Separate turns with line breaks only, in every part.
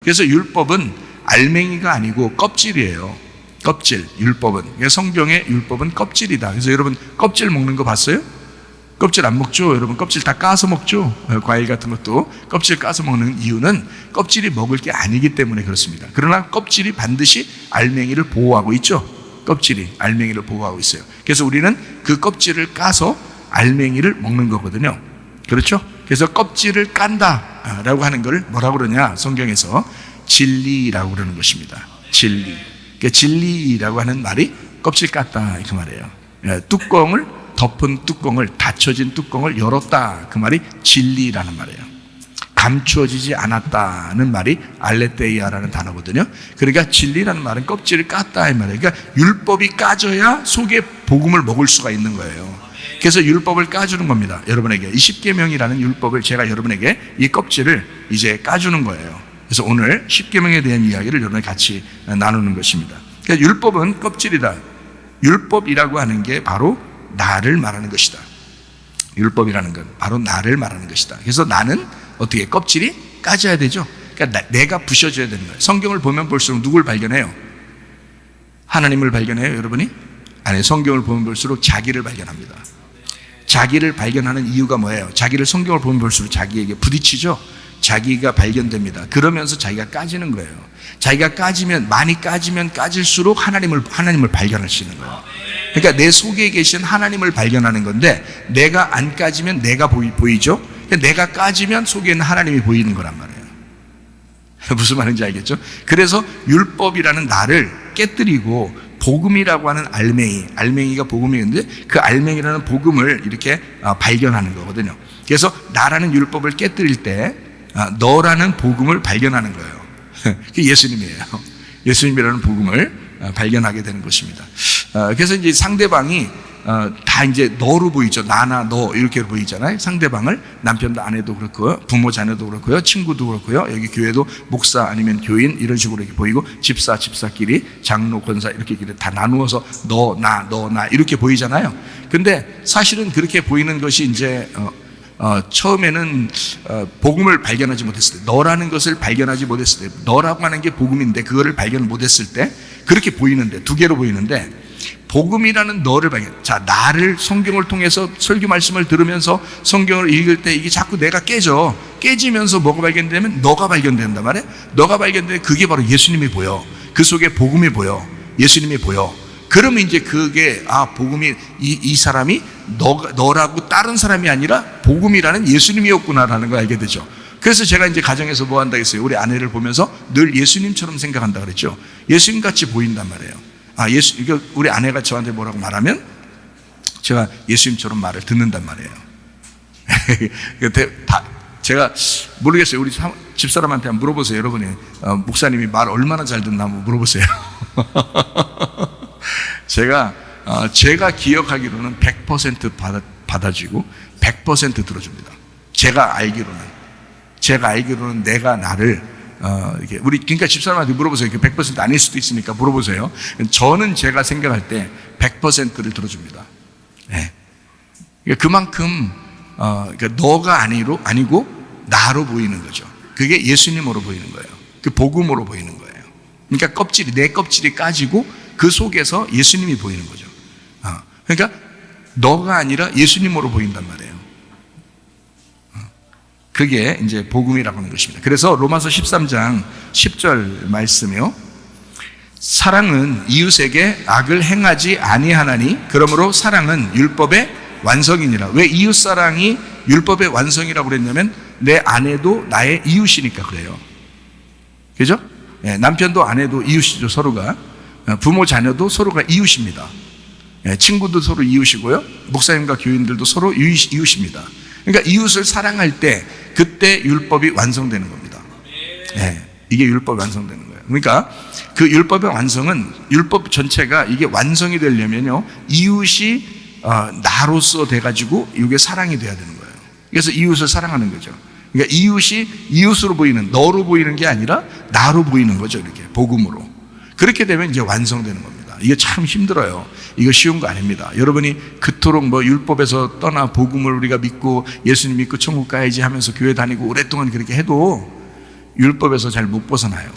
그래서 율법은 알맹이가 아니고 껍질이에요. 껍질, 율법은. 성경의 율법은 껍질이다. 그래서 여러분 껍질 먹는 거 봤어요? 껍질 안 먹죠? 여러분 껍질 다 까서 먹죠? 과일 같은 것도 껍질 까서 먹는 이유는 껍질이 먹을 게 아니기 때문에 그렇습니다. 그러나 껍질이 반드시 알맹이를 보호하고 있죠. 껍질이 알맹이를 보호하고 있어요. 그래서 우리는 그 껍질을 까서 알맹이를 먹는 거거든요. 그렇죠? 그래서 껍질을 깐다 라고 하는 걸 뭐라고 그러냐? 성경에서 진리라고 그러는 것입니다. 진리. 그러니까 진리라고 하는 말이 껍질 깠다 그 말이에요. 뚜껑을 덮은 뚜껑을, 닫혀진 뚜껑을 열었다 그 말이 진리라는 말이에요. 감추어지지 않았다는 말이 알레테이아라는 단어거든요. 그러니까 진리라는 말은 껍질을 깠다 이 말이에요. 그러니까 율법이 까져야 속에 복음을 먹을 수가 있는 거예요. 그래서 율법을 까주는 겁니다. 여러분에게 이 십계명이라는 율법을 제가 여러분에게 이 껍질을 이제 까주는 거예요. 그래서 오늘 십계명에 대한 이야기를 여러분이 같이 나누는 것입니다. 그러니까 율법은 껍질이다. 율법이라고 하는 게 바로 나를 말하는 것이다. 율법이라는 건 바로 나를 말하는 것이다. 그래서 나는 어떻게 껍질이 까져야 되죠. 그러니까 내가 부셔져야 되는 거예요. 성경을 보면 볼수록 누굴 발견해요? 하나님을 발견해요, 여러분이? 아니, 성경을 보면 볼수록 자기를 발견합니다. 자기를 발견하는 이유가 뭐예요? 자기를 성경을 보면 볼수록 자기에게 부딪히죠. 자기가 발견됩니다. 그러면서 자기가 까지는 거예요. 자기가 까지면, 많이 까지면 까질수록 하나님을 발견할 수 있는 거예요. 그러니까 내 속에 계신 하나님을 발견하는 건데, 내가 안 까지면 내가 보이죠? 내가 까지면 속에 있는 하나님이 보이는 거란 말이에요. 무슨 말인지 알겠죠? 그래서 율법이라는 나를 깨뜨리고 복음이라고 하는 알맹이가 복음이었는데 그 알맹이라는 복음을 이렇게 발견하는 거거든요. 그래서 나라는 율법을 깨뜨릴 때 너라는 복음을 발견하는 거예요. 그게 예수님이에요. 예수님이라는 복음을 발견하게 되는 것입니다. 그래서 이제 상대방이 다 이제 너로 보이죠. 나나 너 이렇게 보이잖아요. 상대방을 남편도 아내도 그렇고요, 부모 자녀도 그렇고요, 친구도 그렇고요, 여기 교회도 목사 아니면 교인 이런 식으로 이렇게 보이고 집사끼리 장로 권사 이렇게 다 나누어서 너 나 이렇게 보이잖아요. 근데 사실은 그렇게 보이는 것이 이제 처음에는 복음을 발견하지 못했을 때, 너라는 것을 발견하지 못했을 때, 너라고 하는 게 복음인데 그거를 발견 못했을 때 그렇게 보이는데, 두 개로 보이는데, 복음이라는 너를 발견. 자, 나를 성경을 통해서 설교 말씀을 들으면서 성경을 읽을 때 이게 자꾸 내가 깨지면서 뭐가 발견되면 너가 발견된단 말이에요. 너가 발견되면 그게 바로 예수님이 보여. 그 속에 복음이 보여. 예수님이 보여. 그러면 이제 그게 복음이 이 사람이 너라고 다른 사람이 아니라 복음이라는 예수님이었구나라는 걸 알게 되죠. 그래서 제가 이제 가정에서 뭐 한다 했어요. 우리 아내를 보면서 늘 예수님처럼 생각한다 그랬죠. 예수님 같이 보인단 말이에요. 우리 아내가 저한테 뭐라고 말하면 제가 예수님처럼 말을 듣는단 말이에요. 제가 모르겠어요. 우리 집사람한테 한번 물어보세요. 여러분이 목사님이 말 얼마나 잘 듣나 한번 물어보세요. 제가 기억하기로는 100% 받아주고 100% 들어줍니다. 제가 알기로는 내가 나를 그러니까 집사람한테 물어보세요. 100% 아닐 수도 있으니까 물어보세요. 저는 제가 생각할 때 100%를 들어줍니다. 네. 그만큼 그러니까 너가 아니고 나로 보이는 거죠. 그게 예수님으로 보이는 거예요. 그 복음으로 보이는 거예요. 그러니까 내 껍질이 까지고 그 속에서 예수님이 보이는 거죠. 그러니까 너가 아니라 예수님으로 보인단 말이에요. 그게 이제 복음이라고 하는 것입니다. 그래서 로마서 13장 10절 말씀이요. 사랑은 이웃에게 악을 행하지 아니하나니 그러므로 사랑은 율법의 완성이니라. 왜 이웃사랑이 율법의 완성이라고 그랬냐면 내 아내도 나의 이웃이니까 그래요. 그죠? 남편도 아내도 이웃이죠. 서로가. 부모 자녀도 서로가 이웃입니다. 친구도 서로 이웃이고요, 목사님과 교인들도 서로 이웃입니다. 그러니까 이웃을 사랑할 때 그때 율법이 완성되는 겁니다. 이게 율법이 완성되는 거예요. 그러니까 그 율법의 완성은, 율법 전체가 이게 완성이 되려면요, 이웃이 나로서 돼가지고 이게 사랑이 돼야 되는 거예요. 그래서 이웃을 사랑하는 거죠. 그러니까 이웃이 이웃으로 보이는, 너로 보이는 게 아니라 나로 보이는 거죠. 이렇게 복음으로. 그렇게 되면 이제 완성되는 겁니다. 이게 참 힘들어요. 이거 쉬운 거 아닙니다. 여러분이 그토록 율법에서 떠나 복음을 우리가 믿고 예수님 믿고 천국 가야지 하면서 교회 다니고 오랫동안 그렇게 해도 율법에서 잘 못 벗어나요.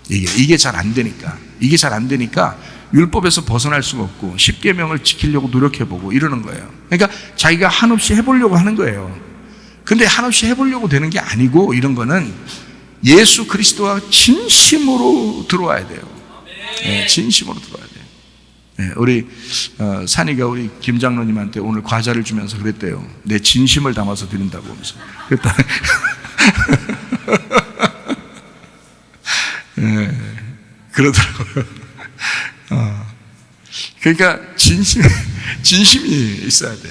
이게 잘 안 되니까. 이게 잘 안 되니까 율법에서 벗어날 수가 없고 십계명을 지키려고 노력해보고 이러는 거예요. 그러니까 자기가 한없이 해보려고 하는 거예요. 근데 한없이 해보려고 되는 게 아니고 이런 거는 예수 그리스도와 진심으로 들어와야 돼요. 네, 진심으로 들어와야 돼요. 네, 우리 산이가 우리 김 장로님한테 오늘 과자를 주면서 그랬대요. 내 진심을 담아서 드린다고 하면서 그랬다. 네, 그러더라고요. 그러니까 진심이 있어야 돼.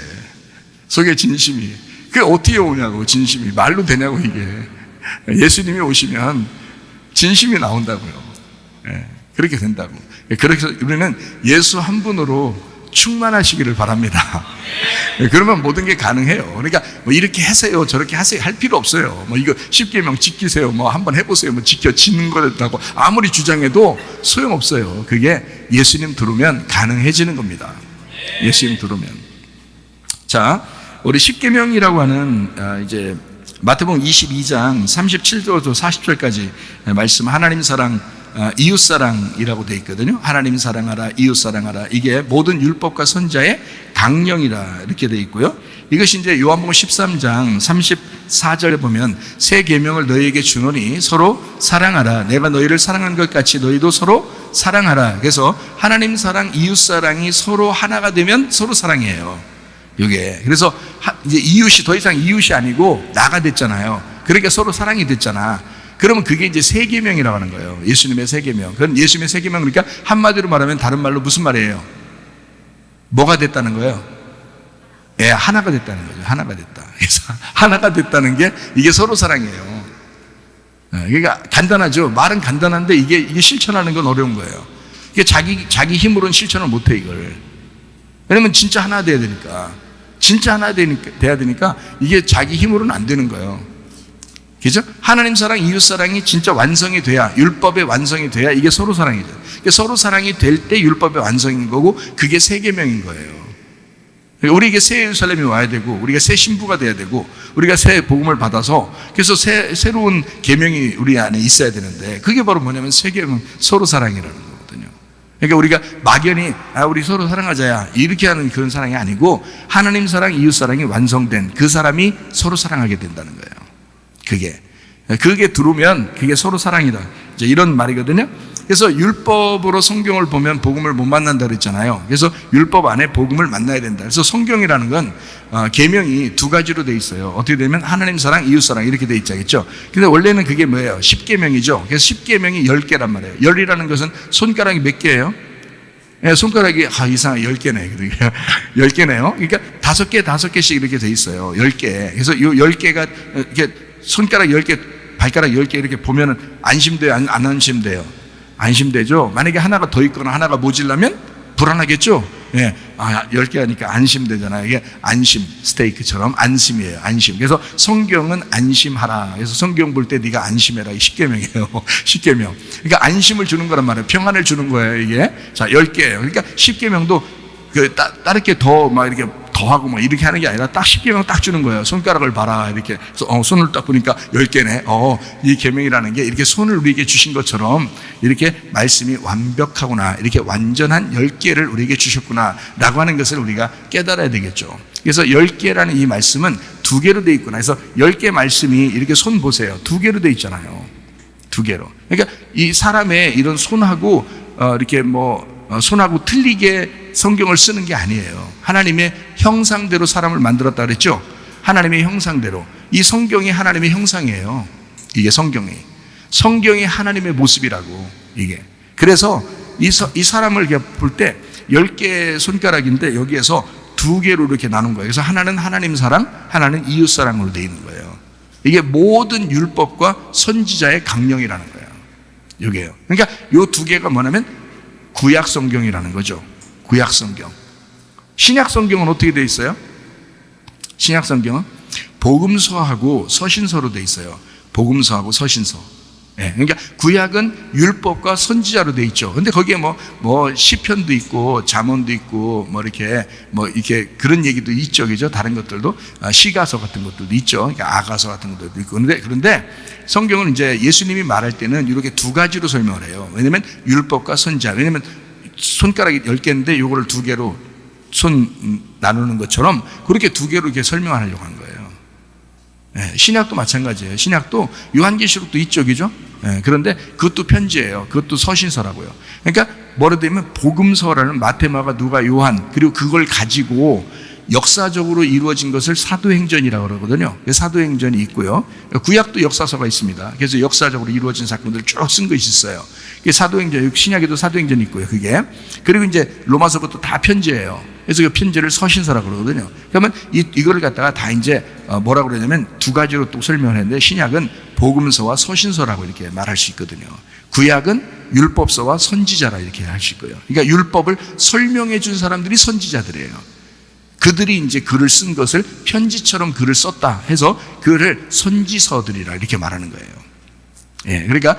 속에 진심이. 그게 어떻게 오냐고, 진심이. 말로 되냐고, 이게. 예수님이 오시면 진심이 나온다고요. 예, 그렇게 된다고. 그래서 우리는 예수 한 분으로 충만하시기를 바랍니다. 예, 그러면 모든 게 가능해요. 그러니까 뭐 이렇게 하세요, 저렇게 하세요 할 필요 없어요. 뭐 이거 십계명 지키세요, 뭐 한번 해보세요, 뭐 지키는 거라고 아무리 주장해도 소용없어요. 그게 예수님 들으면 가능해지는 겁니다. 예수님 들으면. 자, 우리 십계명이라고 하는 이제 마태복음 22장 37절부터 40절까지 말씀, 하나님 사랑, 이웃 사랑이라고 되어 있거든요. 하나님 사랑하라, 이웃 사랑하라. 이게 모든 율법과 선지자의 강령이라 이렇게 되어 있고요. 이것이 이제 요한복음 13장 34절에 보면 새 계명을 너희에게 주노니 서로 사랑하라. 내가 너희를 사랑한 것 같이 너희도 서로 사랑하라. 그래서 하나님 사랑, 이웃 사랑이 서로 하나가 되면 서로 사랑이에요. 이게 그래서 이제 이웃이 더 이상 이웃이 아니고 나가 됐잖아요. 그러니까 서로 사랑이 됐잖아. 그러면 그게 이제 새 계명이라고 하는 거예요. 예수님의 새 계명. 그건 예수님의 새 계명, 그러니까 한마디로 말하면 다른 말로 무슨 말이에요? 뭐가 됐다는 거예요? 예, 하나가 됐다는 거죠. 하나가 됐다. 그래서 하나가 됐다는 게 이게 서로 사랑이에요. 그러니까 간단하죠. 말은 간단한데 이게 실천하는 건 어려운 거예요. 이게 자기 힘으로는 실천을 못 해, 이걸. 왜냐면 진짜 하나 돼야 되니까. 진짜 하나 돼야 되니까 이게 자기 힘으로는 안 되는 거예요. 그죠? 하나님 사랑, 이웃 사랑이 진짜 완성이 돼야, 율법의 완성이 돼야 이게 서로 사랑이죠. 서로 사랑이 될 때 율법의 완성인 거고, 그게 새 계명인 거예요. 우리에게 새 예루살렘이 와야 되고, 우리가 새 신부가 돼야 되고, 우리가 새 복음을 받아서, 그래서 새로운 계명이 우리 안에 있어야 되는데, 그게 바로 뭐냐면 새 계명, 서로 사랑이라는 거거든요. 그러니까 우리가 막연히 우리 서로 사랑하자야 이렇게 하는 그런 사랑이 아니고, 하나님 사랑, 이웃 사랑이 완성된 그 사람이 서로 사랑하게 된다는 거예요. 그게 들어오면 그게 서로 사랑이다, 이제 이런 말이거든요. 그래서 율법으로 성경을 보면 복음을 못 만난다 그랬잖아요. 그래서 율법 안에 복음을 만나야 된다. 그래서 성경이라는 건 계명이 두 가지로 돼 있어요. 어떻게 되면 하나님 사랑, 이웃 사랑 이렇게 돼 있자겠죠. 근데 원래는 그게 뭐예요? 10계명이죠. 그래서 10계명이 10개란 말이에요. 열이라는 것은 손가락이 몇 개예요? 예, 손가락이 이상하게 10개네. 그러니까 10개네요. 그러니까 5개씩 이렇게 돼 있어요. 10개. 그래서 이 10개가 이렇게 손가락 10개, 발가락 10개 이렇게 보면은 안심돼요, 안 안심돼요? 안심되죠. 만약에 하나가 더 있거나 하나가 모질라면 불안하겠죠. 예, 10개 하니까 안심되잖아요. 이게 안심, 스테이크처럼 안심이에요. 안심. 그래서 성경은 안심하라. 그래서 성경 볼 때 네가 안심해라. 이 10계명이에요. 10계명. 그러니까 안심을 주는 거란 말이에요. 평안을 주는 거예요, 이게. 자, 10개예요. 그러니까 10계명도 다르게 더 막 이렇게 더하고 뭐 이렇게 하는 게 아니라 딱 10계명 딱 주는 거예요. 손가락을 봐라. 이렇게. 그래서 손을 딱 보니까 10개네. 이 계명이라는 게 이렇게 손을 우리에게 주신 것처럼 이렇게 말씀이 완벽하구나. 이렇게 완전한 10개를 우리에게 주셨구나. 라고 하는 것을 우리가 깨달아야 되겠죠. 그래서 10개라는 이 말씀은 2개로 돼 있구나. 그래서 10개 말씀이 이렇게 손 보세요. 2개로 돼 있잖아요. 2개로. 그러니까 이 사람의 이런 손하고 이렇게 손하고 틀리게 성경을 쓰는 게 아니에요. 하나님의 형상대로 사람을 만들었다 그랬죠. 하나님의 형상대로. 이 성경이 하나님의 형상이에요. 이게 성경이 하나님의 모습이라고, 이게. 그래서 이 사람을 볼 때 10개 손가락인데 여기에서 2개로 이렇게 나눈 거예요. 그래서 하나는 하나님 사랑, 하나는 이웃 사랑으로 되어 있는 거예요. 이게 모든 율법과 선지자의 강령이라는 거예요. 이게요. 그러니까 이 2개가 뭐냐면 구약 성경이라는 거죠. 구약 성경. 신약 성경은 어떻게 되어 있어요? 신약 성경은 복음서하고 서신서로 되어 있어요. 복음서하고 서신서. 예, 그러니까 구약은 율법과 선지자로 되어 있죠. 근데 거기에 시편도 있고 잠언도 있고 이렇게 그런 얘기도 있죠, 그죠? 다른 것들도 시가서 같은 것들도 있죠. 그러니까 아가서 같은 것도 있고. 그런데 성경은 이제 예수님이 말할 때는 이렇게 두 가지로 설명을 해요. 왜냐면 율법과 선지자. 왜냐면 손가락이 10개인데 요거를 2개로 손 나누는 것처럼 그렇게 2개로 이렇게 설명하려고 한 거예요. 신약도 마찬가지예요. 신약도 요한계시록도 있죠, 그죠? 그런데 그것도 편지예요. 그것도 서신서라고요. 그러니까 뭐라 되면 복음서라는 마태, 마가, 누가, 요한, 그리고 그걸 가지고 역사적으로 이루어진 것을 사도행전이라고 그러거든요. 사도행전이 있고요. 구약도 역사서가 있습니다. 그래서 역사적으로 이루어진 사건들을 쭉 쓴 것이 있어요. 사도행전, 신약에도 사도행전이 있고요. 그게. 그리고 이제 로마서부터 다 편지예요. 그래서 그 편지를 서신서라고 그러거든요. 그러면 이거를 갖다가 다 이제 뭐라고 그러냐면 두 가지로 또 설명을 했는데, 신약은 복음서와 서신서라고 이렇게 말할 수 있거든요. 구약은 율법서와 선지자라 이렇게 할 수 있고요. 그러니까 율법을 설명해 준 사람들이 선지자들이에요. 그들이 이제 글을 쓴 것을 편지처럼 글을 썼다 해서 그를 선지서들이라 이렇게 말하는 거예요. 그러니까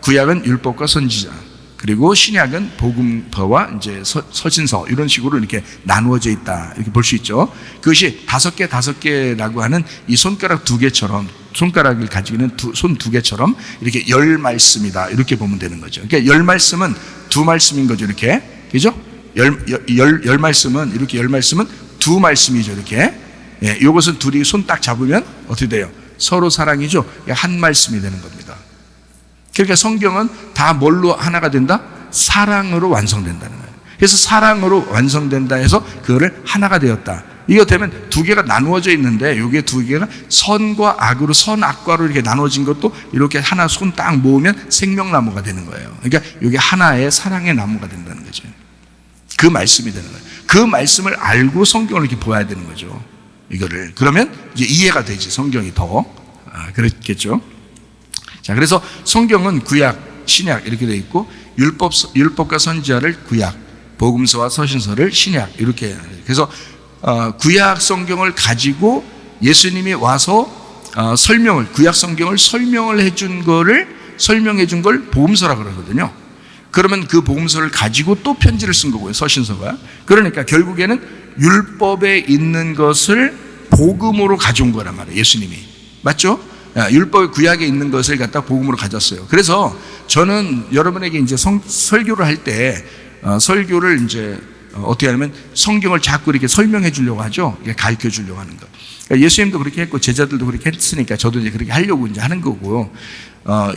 구약은 율법과 선지자, 그리고 신약은 복음서와 이제 서신서, 이런 식으로 이렇게 나누어져 있다 이렇게 볼 수 있죠. 그것이 5개라고 하는 이 손가락 2개처럼, 손가락을 가지고 있는 손 2개처럼 이렇게 10말씀이다 이렇게 보면 되는 거죠. 그러니까 10말씀은 2말씀인 거죠, 이렇게. 그죠? 10말씀은 이렇게 10말씀은 2말씀이죠, 이렇게. 이것은 둘이 손 딱 잡으면 어떻게 돼요? 서로 사랑이죠. 한 말씀이 되는 겁니다. 그러니까 성경은 다 뭘로 하나가 된다? 사랑으로 완성된다는 거예요. 그래서 사랑으로 완성된다 해서 그거를 하나가 되었다. 이거 되면 2개가 나누어져 있는데, 이게 2개가 선과 악으로, 선악과로 이렇게 나누어진 것도 이렇게 하나 손 딱 모으면 생명나무가 되는 거예요. 그러니까 이게 하나의 사랑의 나무가 된다는 거죠. 그 말씀이 되는 거예요. 그 말씀을 알고 성경을 이렇게 보아야 되는 거죠. 이거를. 그러면 이제 이해가 되지, 성경이 더. 그렇겠죠. 자, 그래서 성경은 구약, 신약 이렇게 되어 있고, 율법과 선지자를 구약, 복음서와 서신서를 신약 이렇게. 그래서 구약 성경을 가지고 예수님이 와서 구약 성경을 설명해 준 걸 복음서라고 그러거든요. 그러면 그 복음서를 가지고 또 편지를 쓴 거고요, 서신서가. 그러니까 결국에는 율법에 있는 것을 복음으로 가져온 거란 말이에요, 예수님이. 맞죠? 율법 구약에 있는 것을 갖다 복음으로 가졌어요. 그래서 저는 여러분에게 이제 설교를 할 때 설교를 이제 어떻게 하냐면 성경을 자꾸 이렇게 설명해 주려고 하죠. 가르쳐 주려고 하는 거. 그러니까 예수님도 그렇게 했고 제자들도 그렇게 했으니까 저도 이제 그렇게 하려고 이제 하는 거고요.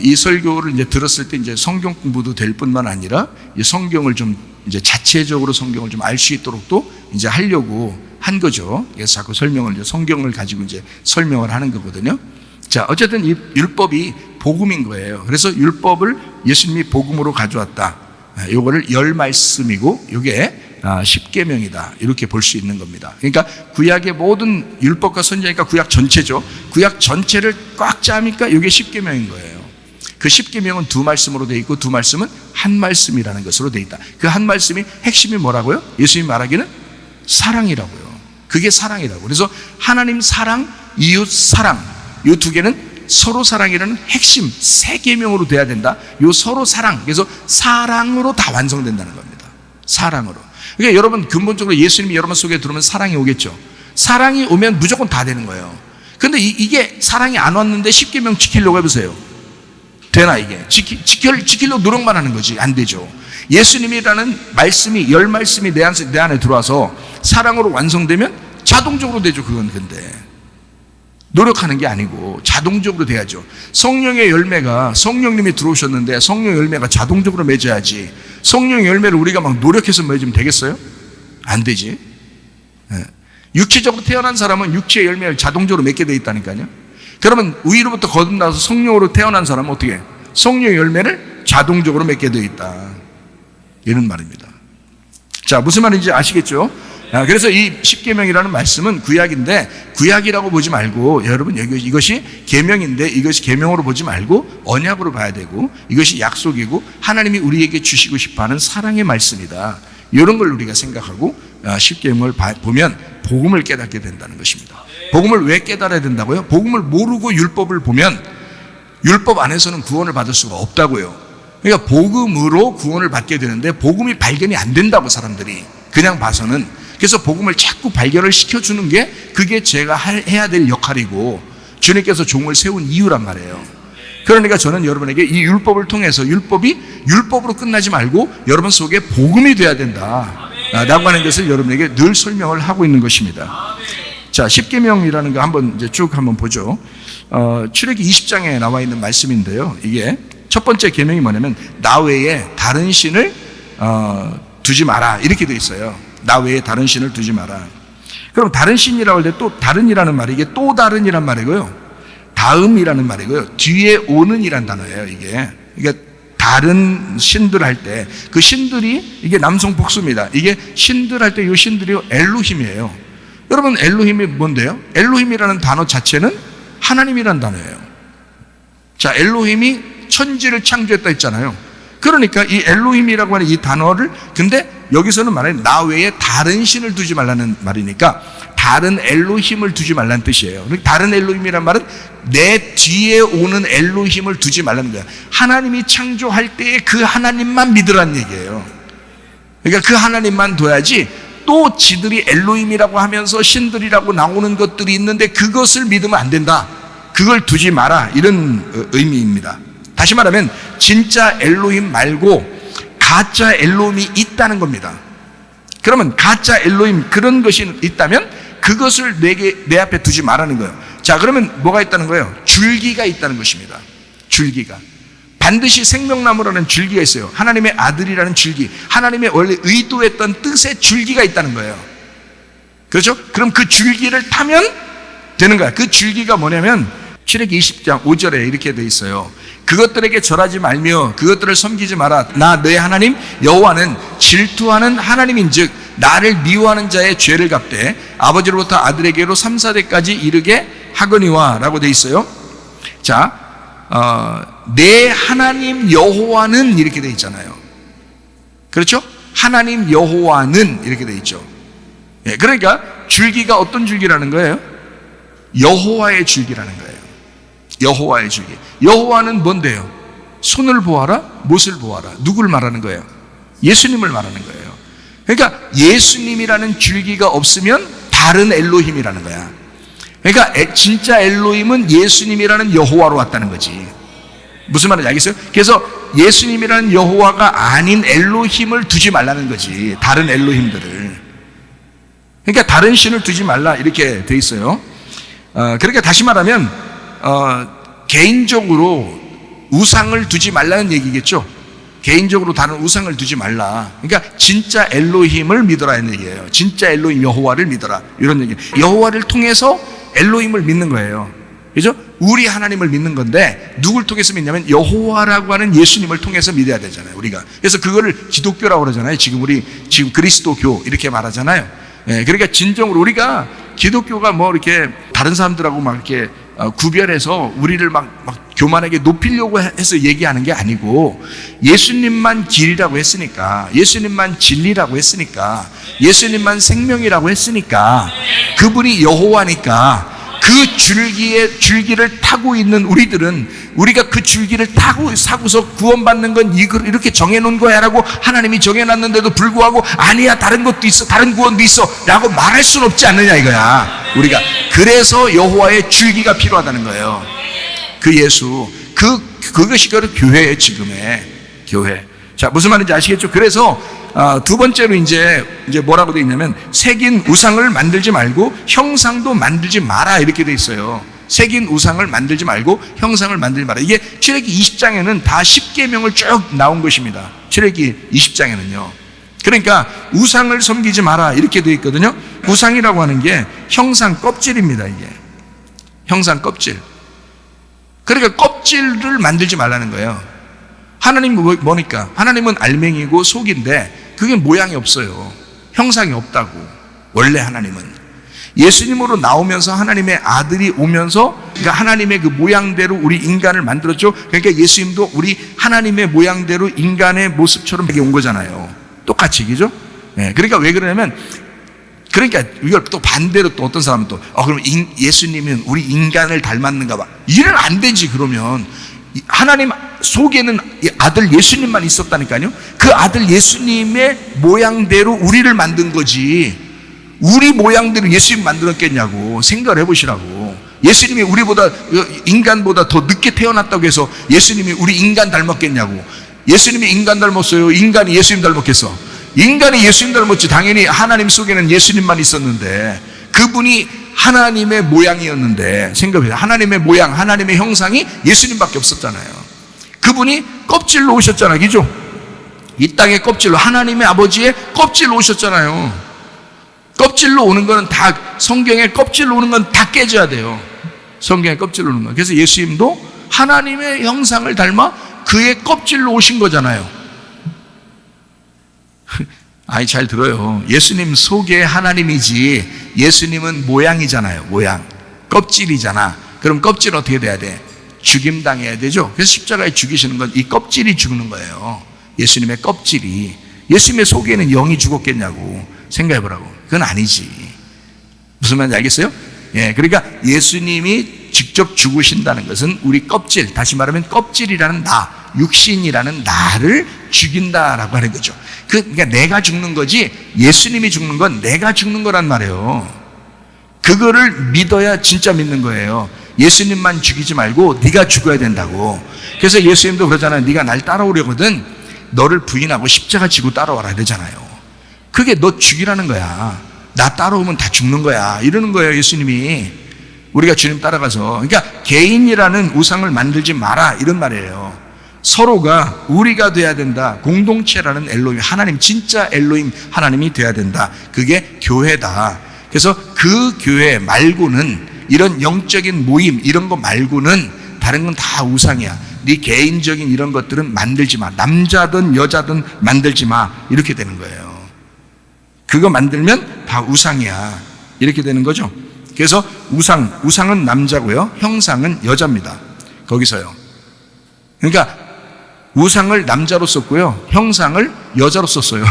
이 설교를 이제 들었을 때 이제 성경 공부도 될 뿐만 아니라 이 성경을 좀 이제 자체적으로 성경을 좀 알 수 있도록 또 이제 하려고 한 거죠. 그래서 자꾸 설명을 이제 성경을 가지고 이제 설명을 하는 거거든요. 자, 어쨌든 이 율법이 복음인 거예요. 그래서 율법을 예수님이 복음으로 가져왔다. 요거를 10말씀이고 요게 10계명이다. 이렇게 볼 수 있는 겁니다. 그러니까 구약의 모든 율법과 선지자니까 구약 전체죠. 구약 전체를 꽉 짜니까 요게 10계명인 거예요. 그 10계명은 2말씀으로 되어 있고 2말씀은 한 말씀이라는 것으로 되어 있다. 그 한 말씀이 핵심이 뭐라고요? 예수님이 말하기는 사랑이라고요. 그게 사랑이라고. 그래서 하나님 사랑, 이웃 사랑, 이 2개는 서로 사랑이라는 핵심 3계명으로 돼야 된다. 이 서로 사랑, 그래서 사랑으로 다 완성된다는 겁니다. 사랑으로. 그러니까 여러분 근본적으로 예수님이 여러분 속에 들어오면 사랑이 오겠죠. 사랑이 오면 무조건 다 되는 거예요. 그런데 이게 사랑이 안 왔는데 10계명 지키려고 해보세요. 되나 이게? 지키려고 노력만 하는 거지. 안 되죠. 예수님이라는 말씀이 10말씀이 내 안에 들어와서 사랑으로 완성되면 자동적으로 되죠. 그건 근데 노력하는 게 아니고 자동적으로 돼야죠. 성령의 열매가 성령님이 들어오셨는데 성령 열매가 자동적으로 맺어야지. 성령 열매를 우리가 막 노력해서 맺으면 되겠어요? 안 되지. 육체적으로 태어난 사람은 육체의 열매를 자동적으로 맺게 돼 있다니까요. 그러면 위로부터 거듭나서 성령으로 태어난 사람은 어떻게 해요? 성령의 열매를 자동적으로 맺게 돼 있다. 이런 말입니다. 자, 무슨 말인지 아시겠죠? 그래서 이 10계명이라는 말씀은 구약인데 구약이라고 보지 말고 여러분 이것이 계명인데 이것이 계명으로 보지 말고 언약으로 봐야 되고 이것이 약속이고 하나님이 우리에게 주시고 싶어하는 사랑의 말씀이다. 이런 걸 우리가 생각하고 10계명을 보면 복음을 깨닫게 된다는 것입니다. 복음을 왜 깨달아야 된다고요? 복음을 모르고 율법을 보면 율법 안에서는 구원을 받을 수가 없다고요. 그러니까 복음으로 구원을 받게 되는데 복음이 발견이 안 된다고 사람들이 그냥 봐서는. 그래서 복음을 자꾸 발견을 시켜주는 게 그게 제가 해야 될 역할이고 주님께서 종을 세운 이유란 말이에요. 그러니까 저는 여러분에게 이 율법을 통해서 율법이 율법으로 끝나지 말고 여러분 속에 복음이 돼야 된다 라고 하는 것을 여러분에게 늘 설명을 하고 있는 것입니다. 자, 십계명이라는 거 한번 이제 쭉 한번 보죠. 출애기 20장에 나와 있는 말씀인데요. 이게 첫 번째 계명이 뭐냐면 나 외에 다른 신을 두지 마라 이렇게 돼 있어요. 나 외에 다른 신을 두지 마라. 그럼 다른 신이라고 할 때 또 다른이라는 말이 이게 또 다른이란 말이고요. 다음이라는 말이고요. 뒤에 오는 이란 단어예요, 이게. 이게 다른 신들 할 때 그 신들이 이게 남성 복수입니다. 이게 신들 할 때 이 신들이 엘로힘이에요. 여러분 엘로힘이 뭔데요? 엘로힘이라는 단어 자체는 하나님이라는 단어예요. 자, 엘로힘이 천지를 창조했다 했잖아요. 그러니까 이 엘로힘이라고 하는 이 단어를 근데 여기서는 말하는 나 외에 다른 신을 두지 말라는 말이니까 다른 엘로힘을 두지 말라는 뜻이에요. 다른 엘로힘이란 말은 내 뒤에 오는 엘로힘을 두지 말라는 거야. 하나님이 창조할 때에 그 하나님만 믿으라는 얘기예요. 그러니까 그 하나님만 둬야지 또 지들이 엘로힘이라고 하면서 신들이라고 나오는 것들이 있는데 그것을 믿으면 안 된다. 그걸 두지 마라. 이런 의미입니다. 다시 말하면 진짜 엘로힘 말고 가짜 엘로힘이 있다는 겁니다. 그러면 가짜 엘로힘 그런 것이 있다면 그것을 내 앞에 두지 말라는 거예요. 자, 그러면 뭐가 있다는 거예요? 줄기가 있다는 것입니다. 줄기가. 반드시 생명나무라는 줄기가 있어요. 하나님의 아들이라는 줄기, 하나님의 원래 의도했던 뜻의 줄기가 있다는 거예요. 그렇죠? 그럼 그 줄기를 타면 되는 거야. 그 줄기가 뭐냐면 출애기 20장 5절에 이렇게 돼 있어요. 그것들에게 절하지 말며 그것들을 섬기지 마라. 나 내 하나님 여호와는 질투하는 하나님인즉 나를 미워하는 자의 죄를 갚되 아버지로부터 아들에게로 3, 4대까지 이르게 하거니와 라고 돼 있어요. 자, 내 하나님 여호와는 이렇게 돼 있잖아요. 그렇죠? 하나님 여호와는 이렇게 돼 있죠. 예, 그러니까 줄기가 어떤 줄기라는 거예요? 여호와의 줄기라는 거예요. 여호와의 줄기. 여호와는 뭔데요? 손을 보아라, 못을 보아라. 누구를 말하는 거예요? 예수님을 말하는 거예요. 그러니까 예수님이라는 줄기가 없으면 다른 엘로힘이라는 거야. 그러니까 진짜 엘로힘은 예수님이라는 여호와로 왔다는 거지. 무슨 말인지 알겠어요? 그래서 예수님이라는 여호와가 아닌 엘로힘을 두지 말라는 거지. 다른 엘로힘들을. 그러니까 다른 신을 두지 말라 이렇게 돼 있어요. 그러니까 다시 말하면 개인적으로 우상을 두지 말라는 얘기겠죠. 개인적으로 다른 우상을 두지 말라. 그러니까 진짜 엘로힘을 믿어라는 얘기예요. 진짜 엘로힘 여호와를 믿어라 이런 얘기. 여호와를 통해서 엘로힘을 믿는 거예요. 그죠? 우리 하나님을 믿는 건데 누굴 통해서 믿냐면 여호와라고 하는 예수님을 통해서 믿어야 되잖아요, 우리가. 그래서 그거를 기독교라고 그러잖아요. 지금 그리스도교 이렇게 말하잖아요. 예, 그러니까 진정으로 우리가 기독교가 뭐 이렇게 다른 사람들하고 막 이렇게 구별해서 우리를 막 교만하게 높이려고 해서 얘기하는 게 아니고 예수님만 길이라고 했으니까, 예수님만 진리라고 했으니까, 예수님만 생명이라고 했으니까, 그분이 여호와니까 그 줄기를 타고 있는 우리가 그 줄기를 사고서 구원받는 건 이렇게 정해놓은 거야 라고 하나님이 정해놨는데도 불구하고 아니야, 다른 것도 있어, 다른 구원도 있어 라고 말할 수는 없지 않느냐 이거야. 우리가 그래서 여호와의 줄기가 필요하다는 거예요. 그 예수, 그것이 바로 교회예요. 지금의 교회. 자, 무슨 말인지 아시겠죠? 그래서 두 번째로 이제 뭐라고 되어 있냐면 새긴 우상을 만들지 말고 형상도 만들지 마라 이렇게 되어 있어요. 새긴 우상을 만들지 말고 형상을 만들지 마라. 이게 출애기 20장에는 다 10계명을 쭉 나온 것입니다. 출애기 20장에는요. 그러니까 우상을 섬기지 마라 이렇게 되어 있거든요. 우상이라고 하는 게 형상 껍질입니다. 이게 형상 껍질. 그러니까 껍질을 만들지 말라는 거예요. 하나님은 뭐니까? 하나님은 알맹이고 속인데 그게 모양이 없어요. 형상이 없다고. 원래 하나님은 예수님으로 나오면서 하나님의 아들이 오면서 그러니까 하나님의 그 모양대로 우리 인간을 만들었죠. 그러니까 예수님도 우리 하나님의 모양대로 인간의 모습처럼 온 거잖아요. 똑같이, 그죠? 네, 그러니까 왜 그러냐면 그러니까 이걸 또 반대로 또 어떤 사람은 또 그럼 예수님은 우리 인간을 닮았는가 봐. 이래는 안 되지. 그러면 하나님 속에는 아들 예수님만 있었다니까요. 그 아들 예수님의 모양대로 우리를 만든 거지 우리 모양대로 예수님 만들었겠냐고 생각을 해보시라고. 예수님이 우리보다, 인간보다 더 늦게 태어났다고 해서 예수님이 우리 인간 닮았겠냐고. 예수님이 인간 닮았어요? 인간이 예수님 닮았겠어? 인간이 예수님 닮았지. 당연히 하나님 속에는 예수님만 있었는데, 그분이 하나님의 모양이었는데, 생각해보세요. 하나님의 모양, 하나님의 형상이 예수님밖에 없었잖아요. 그분이 껍질로 오셨잖아요. 그죠? 이 땅의 껍질로, 하나님의 아버지의 껍질로 오셨잖아요. 껍질로 오는 거는 다, 성경의 껍질로 오는 건 다 깨져야 돼요. 성경의 껍질로 오는 건. 그래서 예수님도 하나님의 형상을 닮아 그의 껍질로 오신 거잖아요. 아니, 잘 들어요. 예수님 속에 하나님이지, 예수님은 모양이잖아요. 모양. 껍질이잖아. 그럼 껍질 어떻게 돼야 돼? 죽임당해야 되죠. 그래서 십자가에 죽이시는 건 이 껍질이 죽는 거예요. 예수님의 껍질이. 예수님의 속에는 영이 죽었겠냐고 생각해보라고. 그건 아니지. 무슨 말인지 알겠어요? 예, 그러니까 예수님이 직접 죽으신다는 것은 우리 껍질, 다시 말하면 껍질이라는 나, 육신이라는 나를 죽인다라고 하는 거죠. 그러니까 내가 죽는 거지, 예수님이 죽는 건 내가 죽는 거란 말이에요. 그거를 믿어야 진짜 믿는 거예요. 예수님만 죽이지 말고 네가 죽어야 된다고. 그래서 예수님도 그러잖아요. 네가 날 따라오려거든 너를 부인하고 십자가 지고 따라와라 그러잖아요. 그게 너 죽이라는 거야. 나 따라오면 다 죽는 거야 이러는 거예요. 예수님이. 우리가 주님 따라가서, 그러니까 개인이라는 우상을 만들지 마라 이런 말이에요. 서로가 우리가 돼야 된다. 공동체라는 엘로힘, 하나님, 진짜 엘로힘 하나님이 돼야 된다. 그게 교회다. 그래서 그 교회 말고는, 이런 영적인 모임 이런 거 말고는 다른 건 다 우상이야. 네 개인적인 이런 것들은 만들지 마. 남자든 여자든 만들지 마. 이렇게 되는 거예요. 그거 만들면 다 우상이야. 이렇게 되는 거죠. 그래서 우상은 남자고요, 형상은 여자입니다. 거기서요. 그러니까 우상을 남자로 썼고요, 형상을 여자로 썼어요.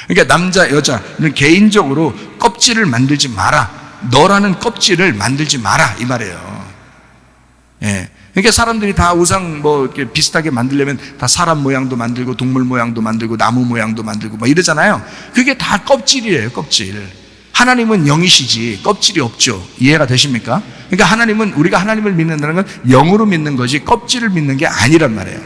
그러니까 남자, 여자는 개인적으로 껍질을 만들지 마라. 너라는 껍질을 만들지 마라 이 말이에요. 예. 그러니까 사람들이 다 우상 이렇게 비슷하게 만들려면 다 사람 모양도 만들고 동물 모양도 만들고 나무 모양도 만들고 이러잖아요. 그게 다 껍질이에요. 껍질. 하나님은 영이시지 껍질이 없죠. 이해가 되십니까? 그러니까 우리가 하나님을 믿는다는 건 영으로 믿는 거지 껍질을 믿는 게 아니란 말이에요.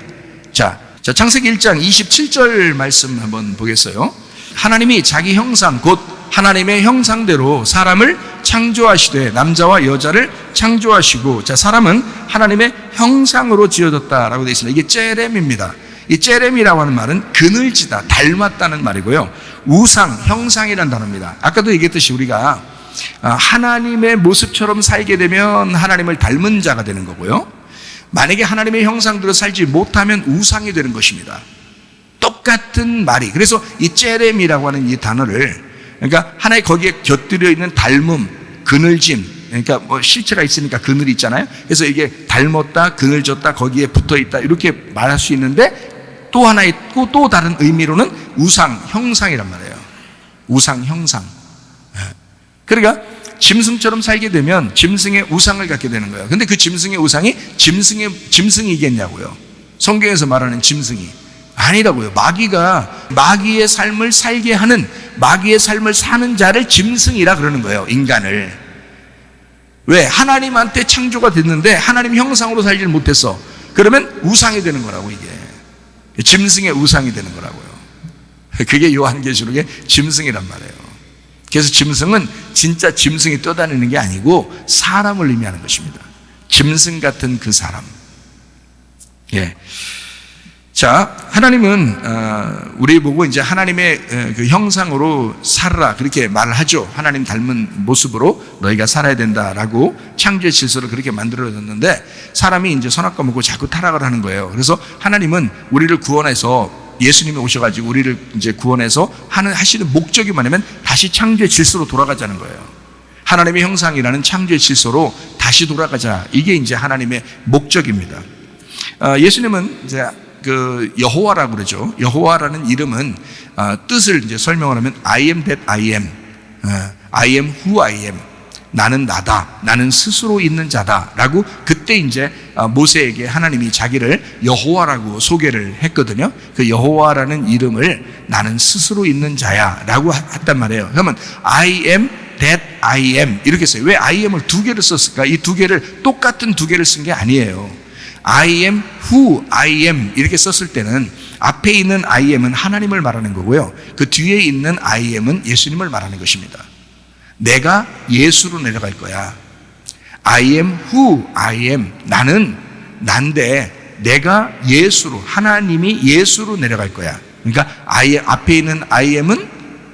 자, 창세기 1장 27절 말씀 한번 보겠어요. 하나님이 자기 형상 곧 하나님의 형상대로 사람을 창조하시되 남자와 여자를 창조하시고, 자, 사람은 하나님의 형상으로 지어졌다라고 되어 있습니다. 이게 째렘입니다. 이 째렘이라고 하는 말은 그늘지다, 닮았다는 말이고요. 우상, 형상이라는 단어입니다. 아까도 얘기했듯이 우리가 하나님의 모습처럼 살게 되면 하나님을 닮은 자가 되는 거고요. 만약에 하나님의 형상대로 살지 못하면 우상이 되는 것입니다. 똑같은 말이. 그래서 이 째렘이라고 하는 이 단어를, 그러니까 하나의 거기에 곁들여 있는 닮음, 그늘짐, 그러니까 실체가 있으니까 그늘이 있잖아요. 그래서 이게 닮았다, 그늘졌다, 거기에 붙어 있다 이렇게 말할 수 있는데, 또 하나 있고 또 다른 의미로는 우상, 형상이란 말이에요. 우상, 형상. 그러니까 짐승처럼 살게 되면 짐승의 우상을 갖게 되는 거예요. 근데 그 짐승의 우상이 짐승이겠냐고요. 성경에서 말하는 짐승이 아니라고요. 마귀의 삶을 살게 하는, 마귀의 삶을 사는 자를 짐승이라 그러는 거예요. 인간을. 왜? 하나님한테 창조가 됐는데 하나님 형상으로 살지를 못했어. 그러면 우상이 되는 거라고. 이게 짐승의 우상이 되는 거라고요. 그게 요한계시록의 짐승이란 말이에요. 그래서 짐승은 진짜 짐승이 떠다니는 게 아니고 사람을 의미하는 것입니다. 짐승 같은 그 사람. 예. 자, 하나님은 우리 보고 이제 하나님의 그 형상으로 살아라 그렇게 말을 하죠. 하나님 닮은 모습으로 너희가 살아야 된다라고 창조의 질서를 그렇게 만들어졌는데, 사람이 이제 선악과 먹고 자꾸 타락을 하는 거예요. 그래서 하나님은 우리를 구원해서, 예수님이 오셔가지고 우리를 이제 구원해서 하시는 목적이 뭐냐면 다시 창조의 질서로 돌아가자는 거예요. 하나님의 형상이라는 창조의 질서로 다시 돌아가자. 이게 이제 하나님의 목적입니다. 예수님은 이제 그 여호와라고 그러죠. 여호와라는 이름은 뜻을 이제 설명을 하면 I am that I am, I am who I am, 나는 나다, 나는 스스로 있는 자다라고 그때 이제 모세에게 하나님이 자기를 여호와라고 소개를 했거든요. 그 여호와라는 이름을 나는 스스로 있는 자야라고 했단 말이에요. 그러면 I am that I am 이렇게 써요. 왜 I am을 두 개를 썼을까? 이 두 개를 똑같은 두 개를 쓴 게 아니에요. I am who I am 이렇게 썼을 때는 앞에 있는 I am은 하나님을 말하는 거고요. 그 뒤에 있는 I am은 예수님을 말하는 것입니다. 내가 예수로 내려갈 거야. I am who I am. 나는 난데 내가 예수로, 하나님이 예수로 내려갈 거야. 그러니까 앞에 있는 I am은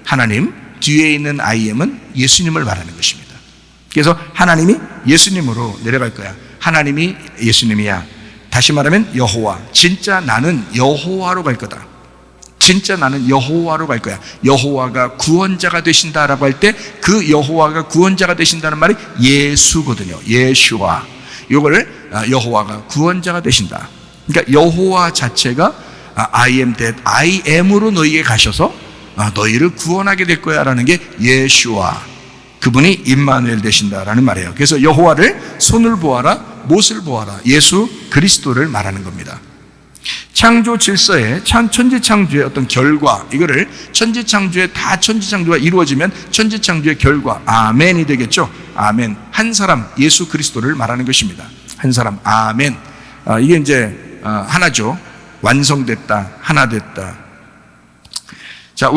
하나님, 뒤에 있는 I am은 예수님을 말하는 것입니다. 그래서 하나님이 예수님으로 내려갈 거야. 하나님이 예수님이야. 다시 말하면 여호와. 진짜 나는 여호와로 갈 거다. 진짜 나는 여호와로 갈 거야. 여호와가 구원자가 되신다라고 할 때 그 여호와가 구원자가 되신다는 말이 예수거든요. 예수와. 이거를 여호와가 구원자가 되신다. 그러니까 여호와 자체가 I am that I am으로 너희에게 가셔서 너희를 구원하게 될 거야 라는 게 예수와. 그분이 임마누엘 되신다라는 말이에요. 그래서 여호와를 손을 보아라, 못을 보아라. 예수 그리스도를 말하는 겁니다. 창조 질서의 천지창조의 어떤 결과, 이거를 천지창조의 다 천지창조가 이루어지면 천지창조의 결과, 아멘이 되겠죠. 아멘. 한 사람 예수 그리스도를 말하는 것입니다. 한 사람, 아멘. 이게 이제 하나죠. 완성됐다, 하나 됐다. 자,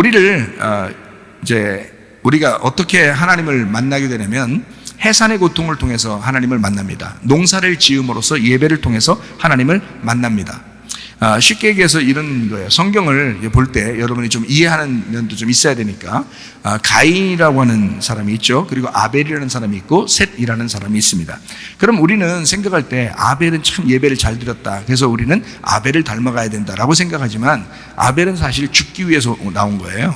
우리가 어떻게 하나님을 만나게 되냐면 해산의 고통을 통해서 하나님을 만납니다. 농사를 지음으로써 예배를 통해서 하나님을 만납니다. 쉽게 얘기해서 이런 거예요. 성경을 볼 때 여러분이 좀 이해하는 면도 좀 있어야 되니까, 가인이라고 하는 사람이 있죠. 그리고 아벨이라는 사람이 있고 셋이라는 사람이 있습니다. 그럼 우리는 생각할 때 아벨은 참 예배를 잘 드렸다, 그래서 우리는 아벨을 닮아가야 된다라고 생각하지만, 아벨은 사실 죽기 위해서 나온 거예요.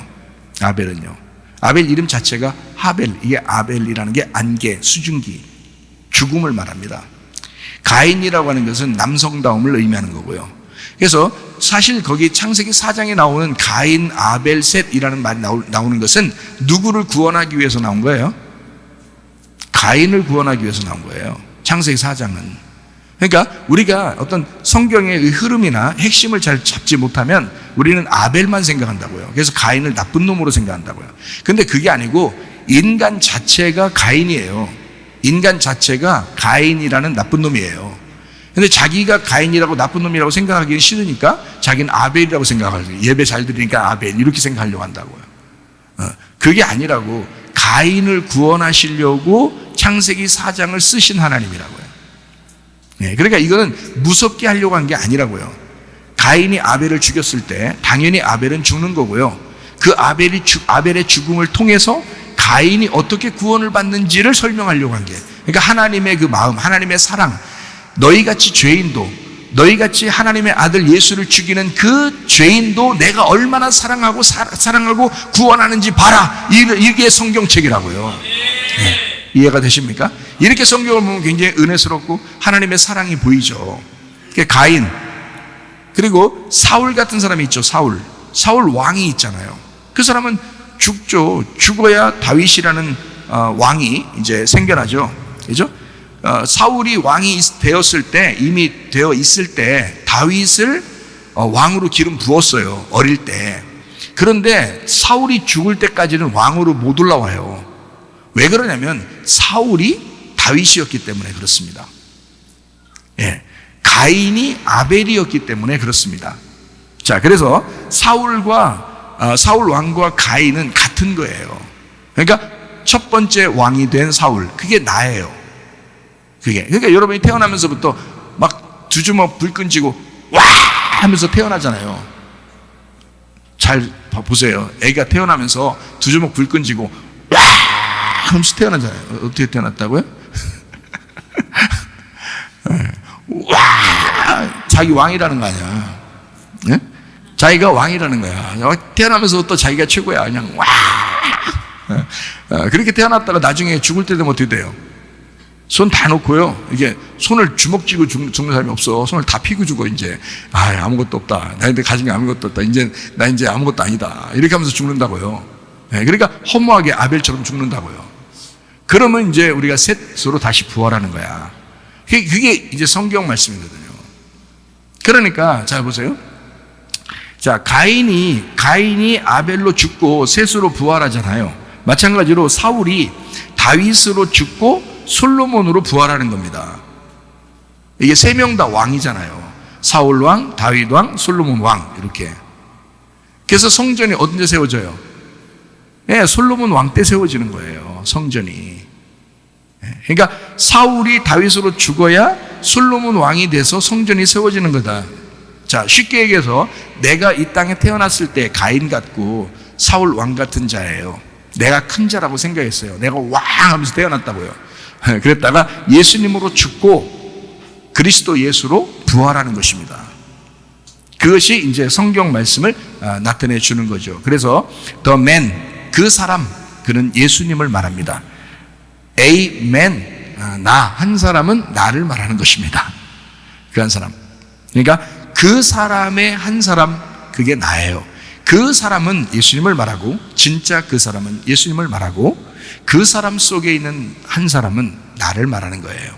아벨은요. 아벨 이름 자체가 하벨, 이게 아벨이라는 게 안개, 수증기, 죽음을 말합니다. 가인이라고 하는 것은 남성다움을 의미하는 거고요. 그래서 사실 거기 창세기 4장에 나오는 가인, 아벨, 셋이라는 말이 나오는 것은 누구를 구원하기 위해서 나온 거예요? 가인을 구원하기 위해서 나온 거예요. 창세기 4장은. 그러니까 우리가 어떤 성경의 흐름이나 핵심을 잘 잡지 못하면 우리는 아벨만 생각한다고요. 그래서 가인을 나쁜 놈으로 생각한다고요. 근데 그게 아니고 인간 자체가 가인이에요. 인간 자체가 가인이라는 나쁜 놈이에요. 근데 자기가 가인이라고 나쁜 놈이라고 생각하기 싫으니까 자기는 아벨이라고 생각하고, 예배 잘 드리니까 아벨 이렇게 생각하려고 한다고요. 그게 아니라고, 가인을 구원하시려고 창세기 4장을 쓰신 하나님이라고요. 그러니까 이거는 무섭게 하려고 한 게 아니라고요. 가인이 아벨을 죽였을 때 당연히 아벨은 죽는 거고요. 그 아벨의 죽음을 통해서 가인이 어떻게 구원을 받는지를 설명하려고 한 게, 그러니까 하나님의 그 마음, 하나님의 사랑, 너희같이 죄인도, 너희같이 하나님의 아들 예수를 죽이는 그 죄인도 내가 얼마나 사랑하고 구원하는지 봐라. 이게 성경책이라고요. 이해가 되십니까? 이렇게 성경을 보면 굉장히 은혜스럽고 하나님의 사랑이 보이죠. 가인, 그리고 사울 같은 사람이 있죠. 사울 왕이 있잖아요. 그 사람은 죽죠. 죽어야 다윗이라는 왕이 이제 생겨나죠. 그죠? 사울이 왕이 되었을 때, 이미 되어 있을 때 다윗을 왕으로 기름 부었어요. 어릴 때. 그런데 사울이 죽을 때까지는 왕으로 못 올라와요. 왜 그러냐면 사울이 다윗이었기 때문에 그렇습니다. 가인이 아벨이었기 때문에 그렇습니다. 자, 그래서 사울 왕과 가인은 같은 거예요. 그러니까 첫 번째 왕이 된 사울, 그게 나예요. 그러니까 여러분이 태어나면서부터 막 두 주먹 불 끈지고 와 하면서 태어나잖아요. 잘 보세요. 애가 태어나면서 두 주먹 불 끈지고 와 하면서 태어나잖아요. 어떻게 태어났다고요? 와, 자기 왕이라는 거 아니야. 네? 자기가 왕이라는 거야. 태어나면서부터 자기가 최고야. 그냥 와. 그렇게 태어났다가 나중에 죽을 때 되면 어떻게 돼요? 손 다 놓고요. 이게 손을 주먹 쥐고 죽는 사람이 없어. 손을 다 피고 죽어, 이제. 아무것도 없다. 나한테 가진 게 아무것도 없다. 나 이제 아무것도 아니다. 이렇게 하면서 죽는다고요. 그러니까 허무하게 아벨처럼 죽는다고요. 그러면 이제 우리가 셋으로 다시 부활하는 거야. 그게 이제 성경 말씀이거든요. 그러니까, 자, 보세요. 자, 가인이 아벨로 죽고 셋으로 부활하잖아요. 마찬가지로 사울이 다윗으로 죽고 솔로몬으로 부활하는 겁니다. 이게 세 명 다 왕이잖아요. 사울 왕, 다윗 왕, 솔로몬 왕 이렇게. 그래서 성전이 언제 세워져요? 예, 솔로몬 왕 때 세워지는 거예요. 성전이. 그러니까 사울이 다윗으로 죽어야 솔로몬 왕이 돼서 성전이 세워지는 거다. 자, 쉽게 얘기해서 내가 이 땅에 태어났을 때 가인 같고 사울 왕 같은 자예요. 내가 큰 자라고 생각했어요. 내가 왕 하면서 태어났다고요. 그랬다가 예수님으로 죽고 그리스도 예수로 부활하는 것입니다. 그것이 이제 성경 말씀을 나타내 주는 거죠. 그래서 the man, 그 사람, 그는 예수님을 말합니다. A man, 나 한 사람은 나를 말하는 것입니다. 그 한 사람. 그러니까 그 사람의 한 사람, 그게 나예요. 그 사람은 예수님을 말하고, 진짜 그 사람은 예수님을 말하고, 그 사람 속에 있는 한 사람은 나를 말하는 거예요.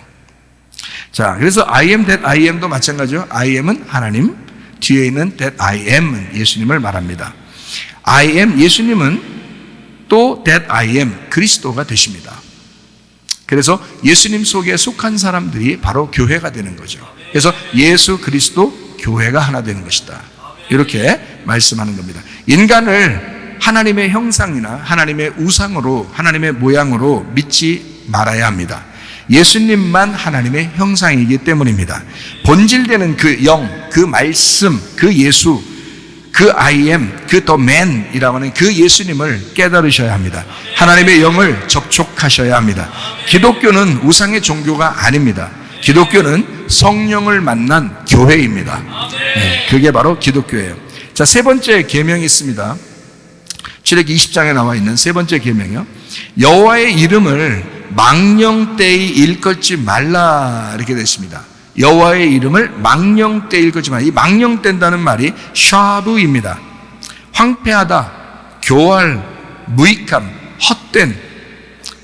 자, 그래서 I am that I am도 마찬가지죠. I am은 하나님, 뒤에 있는 that I am은 예수님을 말합니다. I am 예수님은 또 that I am 그리스도가 되십니다. 그래서 예수님 속에 속한 사람들이 바로 교회가 되는 거죠. 그래서 예수 그리스도 교회가 하나 되는 것이다. 이렇게 말씀하는 겁니다. 인간을 하나님의 형상이나 하나님의 우상으로, 하나님의 모양으로 믿지 말아야 합니다. 예수님만 하나님의 형상이기 때문입니다. 본질되는 그 영, 그 말씀, 그 예수, 그 I am, 그 the man이라고 하는 그 예수님을 깨달으셔야 합니다. 하나님의 영을 접촉하셔야 합니다. 기독교는 우상의 종교가 아닙니다. 기독교는 성령을 만난 교회입니다. 네, 그게 바로 기독교예요. 자, 세 번째 계명이 있습니다. 출애굽기 20장에 나와 있는 세 번째 계명이요. 여호와의 이름을 망령되이 일컫지 말라 이렇게 되어 있습니다. 여호와의 이름을 망령되이 일컫지 말라. 이 망령된다는 말이 샤브입니다. 황폐하다, 교활, 무익함, 헛된,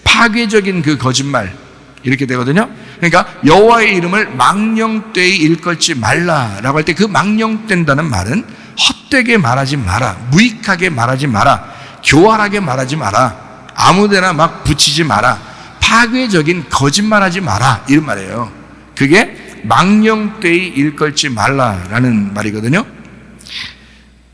파괴적인 그 거짓말 이렇게 되거든요. 그러니까 여호와의 이름을 망령되이 일컫지 말라라고 할 때 그 망령된다는 말은 헛되게 말하지 마라, 무익하게 말하지 마라, 교활하게 말하지 마라, 아무데나 막 붙이지 마라, 파괴적인 거짓말하지 마라 이런 말이에요. 그게 망령되이 일컬지 말라라는 말이거든요.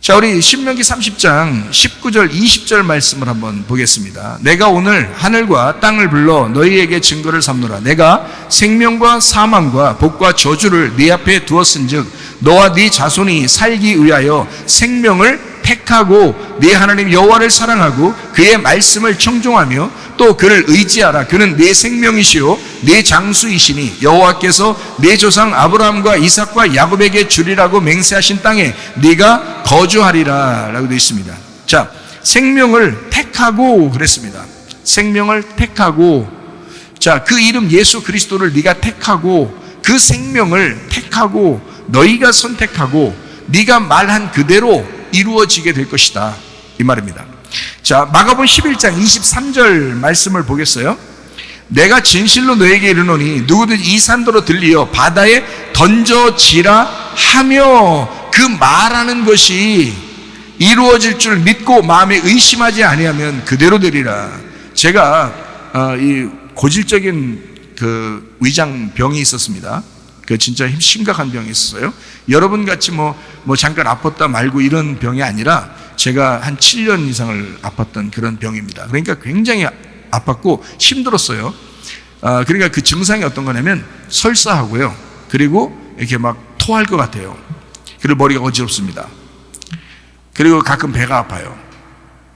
자, 우리 신명기 30장 19절 20절 말씀을 한번 보겠습니다. 내가 오늘 하늘과 땅을 불러 너희에게 증거를 삼노라. 내가 생명과 사망과 복과 저주를 네 앞에 두었은즉 너와 네 자손이 살기 위하여 생명을 택하고 네 하나님 여호와를 사랑하고 그의 말씀을 청종하며 또 그를 의지하라. 그는 네 생명이시요 네 장수이시니 여호와께서 네 조상 아브라함과 이삭과 야곱에게 주리라고 맹세하신 땅에 네가 거주하리라 라고 되어 있습니다. 자, 생명을 택하고 그랬습니다. 생명을 택하고, 자, 그 이름 예수 그리스도를 네가 택하고 그 생명을 택하고 너희가 선택하고 네가 말한 그대로 이루어지게 될 것이다 이 말입니다. 자, 마가복음 11장 23절 말씀을 보겠어요. 내가 진실로 너에게 이르노니 누구든지 이 산도로 들리어 바다에 던져지라 하며 그 말하는 것이 이루어질 줄 믿고 마음에 의심하지 아니하면 그대로 되리라. 제가 이 고질적인 그 위장병이 있었습니다. 그 진짜 심각한 병이 있었어요. 여러분 같이 뭐 잠깐 아팠다 말고 이런 병이 아니라 제가 한 7년 이상을 아팠던 그런 병입니다. 그러니까 굉장히 아팠고 힘들었어요. 그러니까 그 증상이 어떤 거냐면 설사하고요. 그리고 이렇게 막 토할 것 같아요. 그리고 머리가 어지럽습니다. 그리고 가끔 배가 아파요.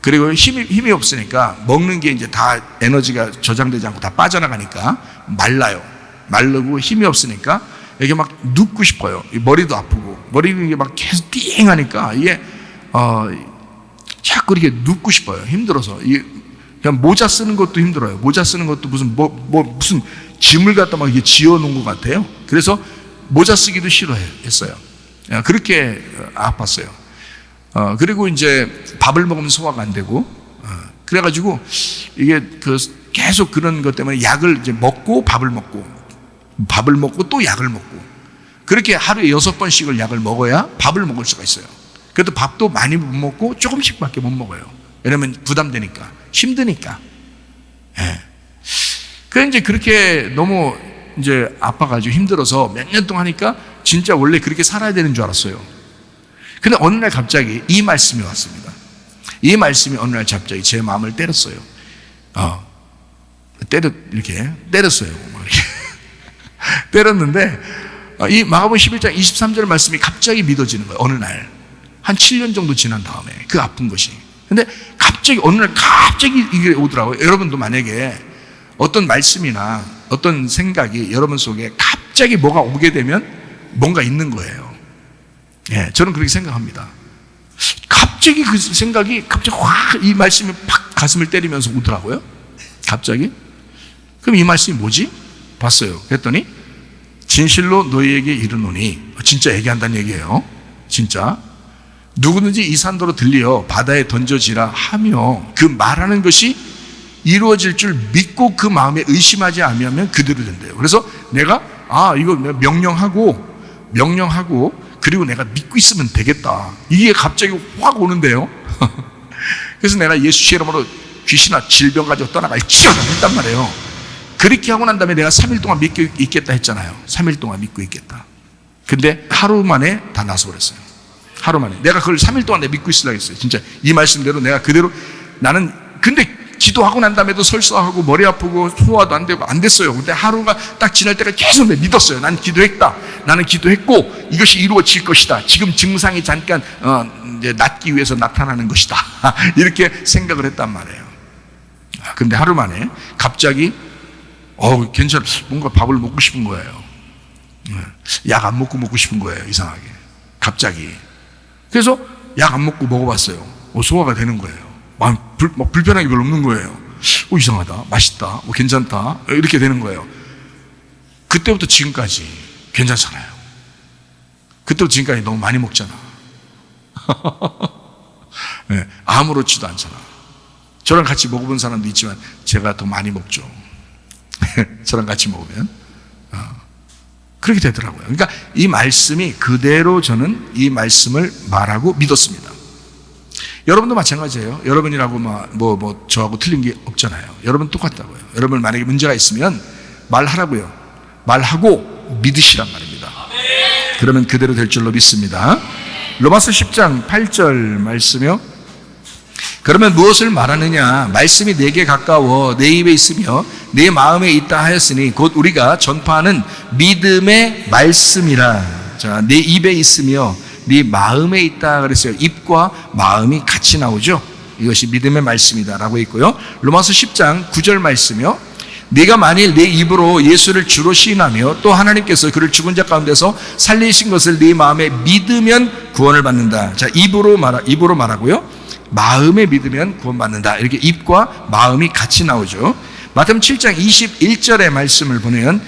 그리고 힘이 없으니까 먹는 게 이제 다 에너지가 저장되지 않고 다 빠져나가니까 말라요. 마르고 힘이 없으니까 이게 막 눕고 싶어요. 머리도 아프고 머리가 막 계속 띵하니까 이게 자꾸 이렇게 눕고 싶어요. 힘들어서 이게 그냥 모자 쓰는 것도 힘들어요. 모자 쓰는 것도 무슨 무슨 짐을 갖다 막 이렇게 지어 놓은 것 같아요. 그래서 모자 쓰기도 싫어했어요. 그렇게 아팠어요. 그리고 이제 밥을 먹으면 소화가 안 되고 그래가지고 이게 계속 그런 것 때문에 약을 이제 먹고 밥을 먹고 또 약을 먹고 그렇게 하루에 6번씩을 약을 먹어야 밥을 먹을 수가 있어요. 그래도 밥도 많이 못 먹고 조금씩밖에 못 먹어요. 왜냐면 부담되니까 힘드니까. 예. 그 이제 그렇게 너무 이제 아파가지고 힘들어서 몇 년 동안 하니까 진짜 원래 그렇게 살아야 되는 줄 알았어요. 근데 어느 날 갑자기 이 말씀이 왔습니다. 이 말씀이 어느 날 갑자기 제 마음을 때렸어요. 이렇게 때렸어요. 이렇게 때렸는데 이 마가복음 11장 23절 말씀이 갑자기 믿어지는 거예요. 어느 날 한 7년 정도 지난 다음에 그 아픈 것이. 근데 갑자기 어느 날 갑자기 이게 오더라고요. 여러분도 만약에 어떤 말씀이나 어떤 생각이 여러분 속에 갑자기 뭐가 오게 되면 뭔가 있는 거예요. 예, 저는 그렇게 생각합니다. 갑자기 그 생각이 갑자기 확 이 말씀이 팍 가슴을 때리면서 오더라고요. 갑자기. 그럼 이 말씀이 뭐지? 봤어요. 그랬더니 진실로 너희에게 이르노니, 진짜 얘기한다는 얘기예요. 진짜 누구든지 이 산도로 들려 바다에 던져지라 하며 그 말하는 것이 이루어질 줄 믿고 그 마음에 의심하지 아니하면 그대로 된대요. 그래서 내가 이거 명령하고 그리고 내가 믿고 있으면 되겠다. 이게 갑자기 확 오는데요. 그래서 내가 예수 이름으로 귀신아 질병 가지고 떠나가 했단 말이에요. 그렇게 하고 난 다음에 내가 3일 동안 믿고 있겠다 했잖아요. 3일 동안 믿고 있겠다. 근데 하루 만에 다 나서버렸어요. 하루 만에. 내가 그걸 3일 동안 내가 믿고 있으려고 했어요. 진짜 이 말씀대로 내가 그대로 나는 근데 기도하고 난 다음에도 설사하고 머리 아프고 소화도 안 되고 안 됐어요. 근데 하루가 딱 지날 때까지 계속 내가 믿었어요. 난 기도했다. 나는 기도했고 이것이 이루어질 것이다. 지금 증상이 잠깐 이제 낫기 위해서 나타나는 것이다. 이렇게 생각을 했단 말이에요. 근데 하루 만에 갑자기 괜찮아. 뭔가 밥을 먹고 싶은 거예요. 약 안 먹고 싶은 거예요. 이상하게. 갑자기. 그래서 약 안 먹고 먹어봤어요. 소화가 되는 거예요. 막 불편한 게 별로 없는 거예요. 이상하다. 맛있다. 괜찮다. 이렇게 되는 거예요. 그때부터 지금까지 괜찮잖아요. 그때부터 지금까지 너무 많이 먹잖아. 네, 아무렇지도 않잖아. 저랑 같이 먹어본 사람도 있지만 제가 더 많이 먹죠. 저랑 같이 먹으면 그렇게 되더라고요. 그러니까 이 말씀이 그대로 저는 이 말씀을 말하고 믿었습니다. 여러분도 마찬가지예요. 여러분이라고 저하고 틀린 게 없잖아요. 여러분 똑같다고요. 여러분 만약에 문제가 있으면 말하라고요. 말하고 믿으시란 말입니다. 그러면 그대로 될 줄로 믿습니다. 로마서 10장 8절 말씀이요. 그러면 무엇을 말하느냐? 말씀이 내게 가까워 내 입에 있으며 내 마음에 있다 하였으니 곧 우리가 전파하는 믿음의 말씀이라. 자, 내 입에 있으며 네 마음에 있다 그랬어요. 입과 마음이 같이 나오죠. 이것이 믿음의 말씀이다 라고 있고요. 로마서 10장 9절 말씀이요. 네가 만일 내 입으로 예수를 주로 시인하며 또 하나님께서 그를 죽은 자 가운데서 살리신 것을 네 마음에 믿으면 구원을 받는다. 자, 입으로 말하고요. 마음에 믿으면 구원받는다. 이렇게 입과 마음이 같이 나오죠. 마태복음 7장 21절의 말씀을 보면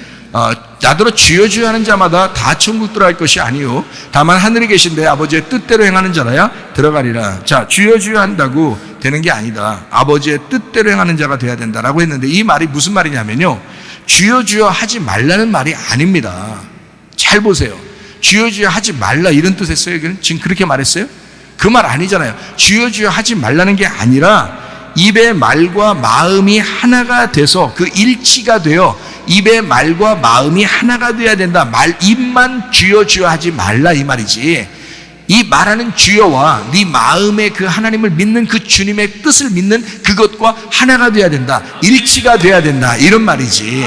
나더러 주여 주여 하는 자마다 다 천국 들어갈 것이 아니요 다만 하늘에 계신 내 아버지의 뜻대로 행하는 자라야 들어가리라. 자, 주여 주여 한다고 되는 게 아니다. 아버지의 뜻대로 행하는 자가 돼야 된다라고 했는데 이 말이 무슨 말이냐면요, 주여 주여 하지 말라는 말이 아닙니다. 잘 보세요. 주여 주여 하지 말라 이런 뜻했어요? 지금 그렇게 말했어요? 그 말 아니잖아요. 주여 주여 하지 말라는 게 아니라 입의 말과 마음이 하나가 돼서 그 일치가 되어 입의 말과 마음이 하나가 돼야 된다. 입만 주여 주여 하지 말라 이 말이지. 이 말하는 주여와 네 마음의 그 하나님을 믿는 그 주님의 뜻을 믿는 그것과 하나가 돼야 된다. 일치가 돼야 된다. 이런 말이지.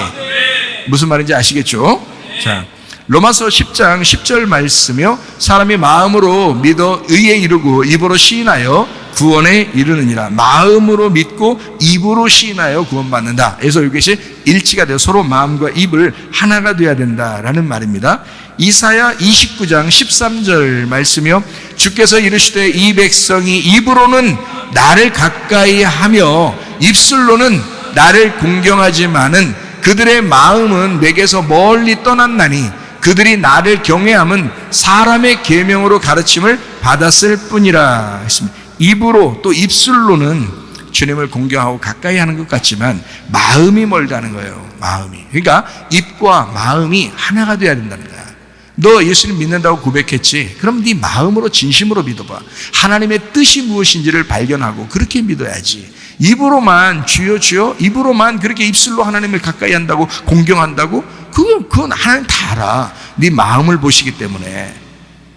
무슨 말인지 아시겠죠? 자, 로마서 10장 10절 말씀이요. 사람이 마음으로 믿어 의에 이르고 입으로 시인하여 구원에 이르느니라. 마음으로 믿고 입으로 시인하여 구원받는다. 그래서 이것이 일치가 되어 서로 마음과 입을 하나가 되어야 된다라는 말입니다. 이사야 29장 13절 말씀이요. 주께서 이르시되 이 백성이 입으로는 나를 가까이 하며 입술로는 나를 공경하지만은 그들의 마음은 내게서 멀리 떠났나니 그들이 나를 경외함은 사람의 계명으로 가르침을 받았을 뿐이라 했습니다. 입으로 또 입술로는 주님을 공경하고 가까이 하는 것 같지만 마음이 멀다는 거예요. 마음이. 그러니까 입과 마음이 하나가 되어야 된다는 거야. 너 예수님 믿는다고 고백했지? 그럼 네 마음으로 진심으로 믿어봐. 하나님의 뜻이 무엇인지를 발견하고 그렇게 믿어야지. 입으로만 주여 주여, 입으로만 그렇게 입술로 하나님을 가까이 한다고, 공경한다고, 그건 하나님 다 알아. 네 마음을 보시기 때문에.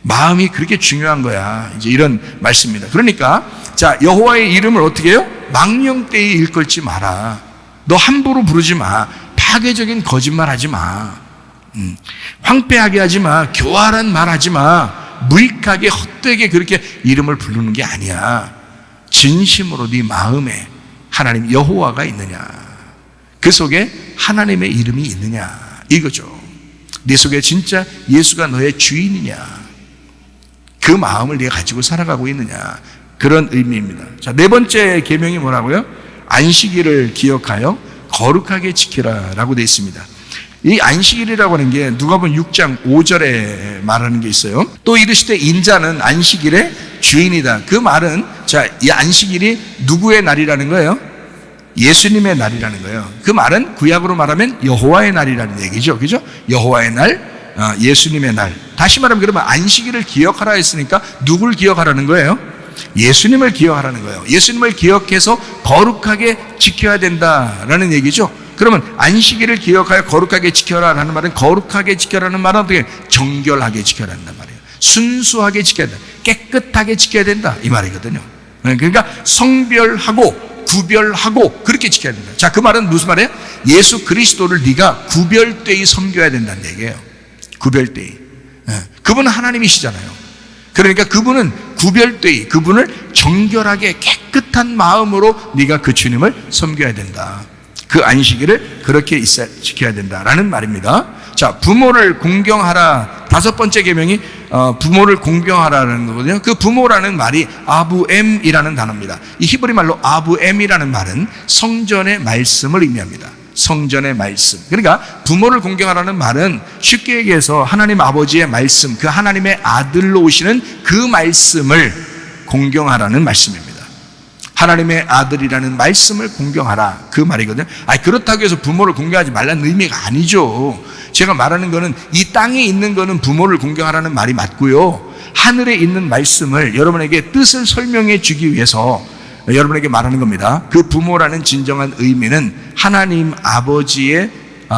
마음이 그렇게 중요한 거야. 이제 이런 말씀입니다. 그러니까 자, 여호와의 이름을 어떻게 해요? 망령되이 일컬지 마라. 너 함부로 부르지 마. 파괴적인 거짓말 하지 마. 황폐하게 하지 마. 교활한 말 하지 마. 무익하게 헛되게 그렇게 이름을 부르는 게 아니야. 진심으로 네 마음에 하나님 여호와가 있느냐, 그 속에 하나님의 이름이 있느냐, 이거죠. 네 속에 진짜 예수가 너의 주인이냐, 그 마음을 네가 가지고 살아가고 있느냐, 그런 의미입니다. 자, 네 번째 계명이 뭐라고요? 안식일을 기억하여 거룩하게 지키라 라고 되어 있습니다. 이 안식일이라고 하는 게 누가복음 6장 5절에 말하는 게 있어요. 또 이르시되 인자는 안식일의 주인이다. 그 말은, 자, 이 안식일이 누구의 날이라는 거예요? 예수님의 날이라는 거예요. 그 말은 구약으로 말하면 여호와의 날이라는 얘기죠. 그죠? 여호와의 날, 예수님의 날. 다시 말하면 그러면 안식일을 기억하라 했으니까 누굴 기억하라는 거예요? 예수님을 기억하라는 거예요. 예수님을 기억해서 거룩하게 지켜야 된다라는 얘기죠. 그러면 안식일을 기억하여 거룩하게 지켜라라는 말은, 거룩하게 지켜라는 말은 어떻게? 정결하게 지켜야 한단 말이에요. 순수하게 지켜야 된다. 깨끗하게 지켜야 된다, 이 말이거든요. 그러니까 성별하고 구별하고 그렇게 지켜야 된다. 자, 그 말은 무슨 말이에요? 예수 그리스도를 네가 구별되이 섬겨야 된다는 얘기예요. 구별되이. 그분은 하나님이시잖아요. 그러니까 그분은 구별되이, 그분을 정결하게 깨끗한 마음으로 네가 그 주님을 섬겨야 된다. 그 안식일을 그렇게 지켜야 된다라는 말입니다. 자, 부모를 공경하라. 다섯 번째 계명이 부모를 공경하라는 거거든요. 그 부모라는 말이 아부엠이라는 단어입니다. 이 히브리 말로 아부엠이라는 말은 성전의 말씀을 의미합니다. 성전의 말씀. 그러니까 부모를 공경하라는 말은 쉽게 얘기해서 하나님 아버지의 말씀, 그 하나님의 아들로 오시는 그 말씀을 공경하라는 말씀입니다. 하나님의 아들이라는 말씀을 공경하라, 그 말이거든요. 그렇다고 해서 부모를 공경하지 말라는 의미가 아니죠. 제가 말하는 거는 이 땅에 있는 거는 부모를 공경하라는 말이 맞고요, 하늘에 있는 말씀을 여러분에게 뜻을 설명해 주기 위해서 여러분에게 말하는 겁니다. 그 부모라는 진정한 의미는 하나님 아버지의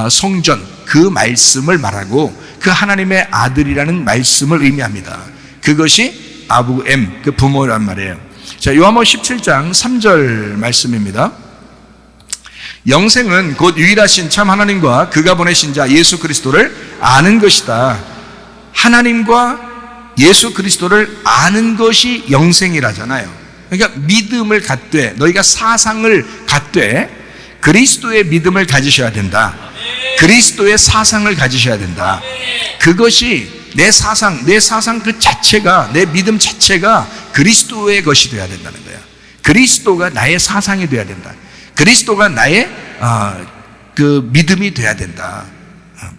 성전, 그 말씀을 말하고 그 하나님의 아들이라는 말씀을 의미합니다. 그것이 아부엠, 그 부모란 말이에요. 자, 요한복음 17장 3절 말씀입니다. 영생은 곧 유일하신 참 하나님과 그가 보내신 자 예수 그리스도를 아는 것이다. 하나님과 예수 그리스도를 아는 것이 영생이라잖아요. 그러니까 믿음을 갖되, 너희가 사상을 갖되 그리스도의 믿음을 가지셔야 된다. 그리스도의 사상을 가지셔야 된다. 그것이 내 사상 그 자체가, 내 믿음 자체가 그리스도의 것이 되어야 된다는 거야. 그리스도가 나의 사상이 되어야 된다. 그리스도가 나의 그 믿음이 되어야 된다.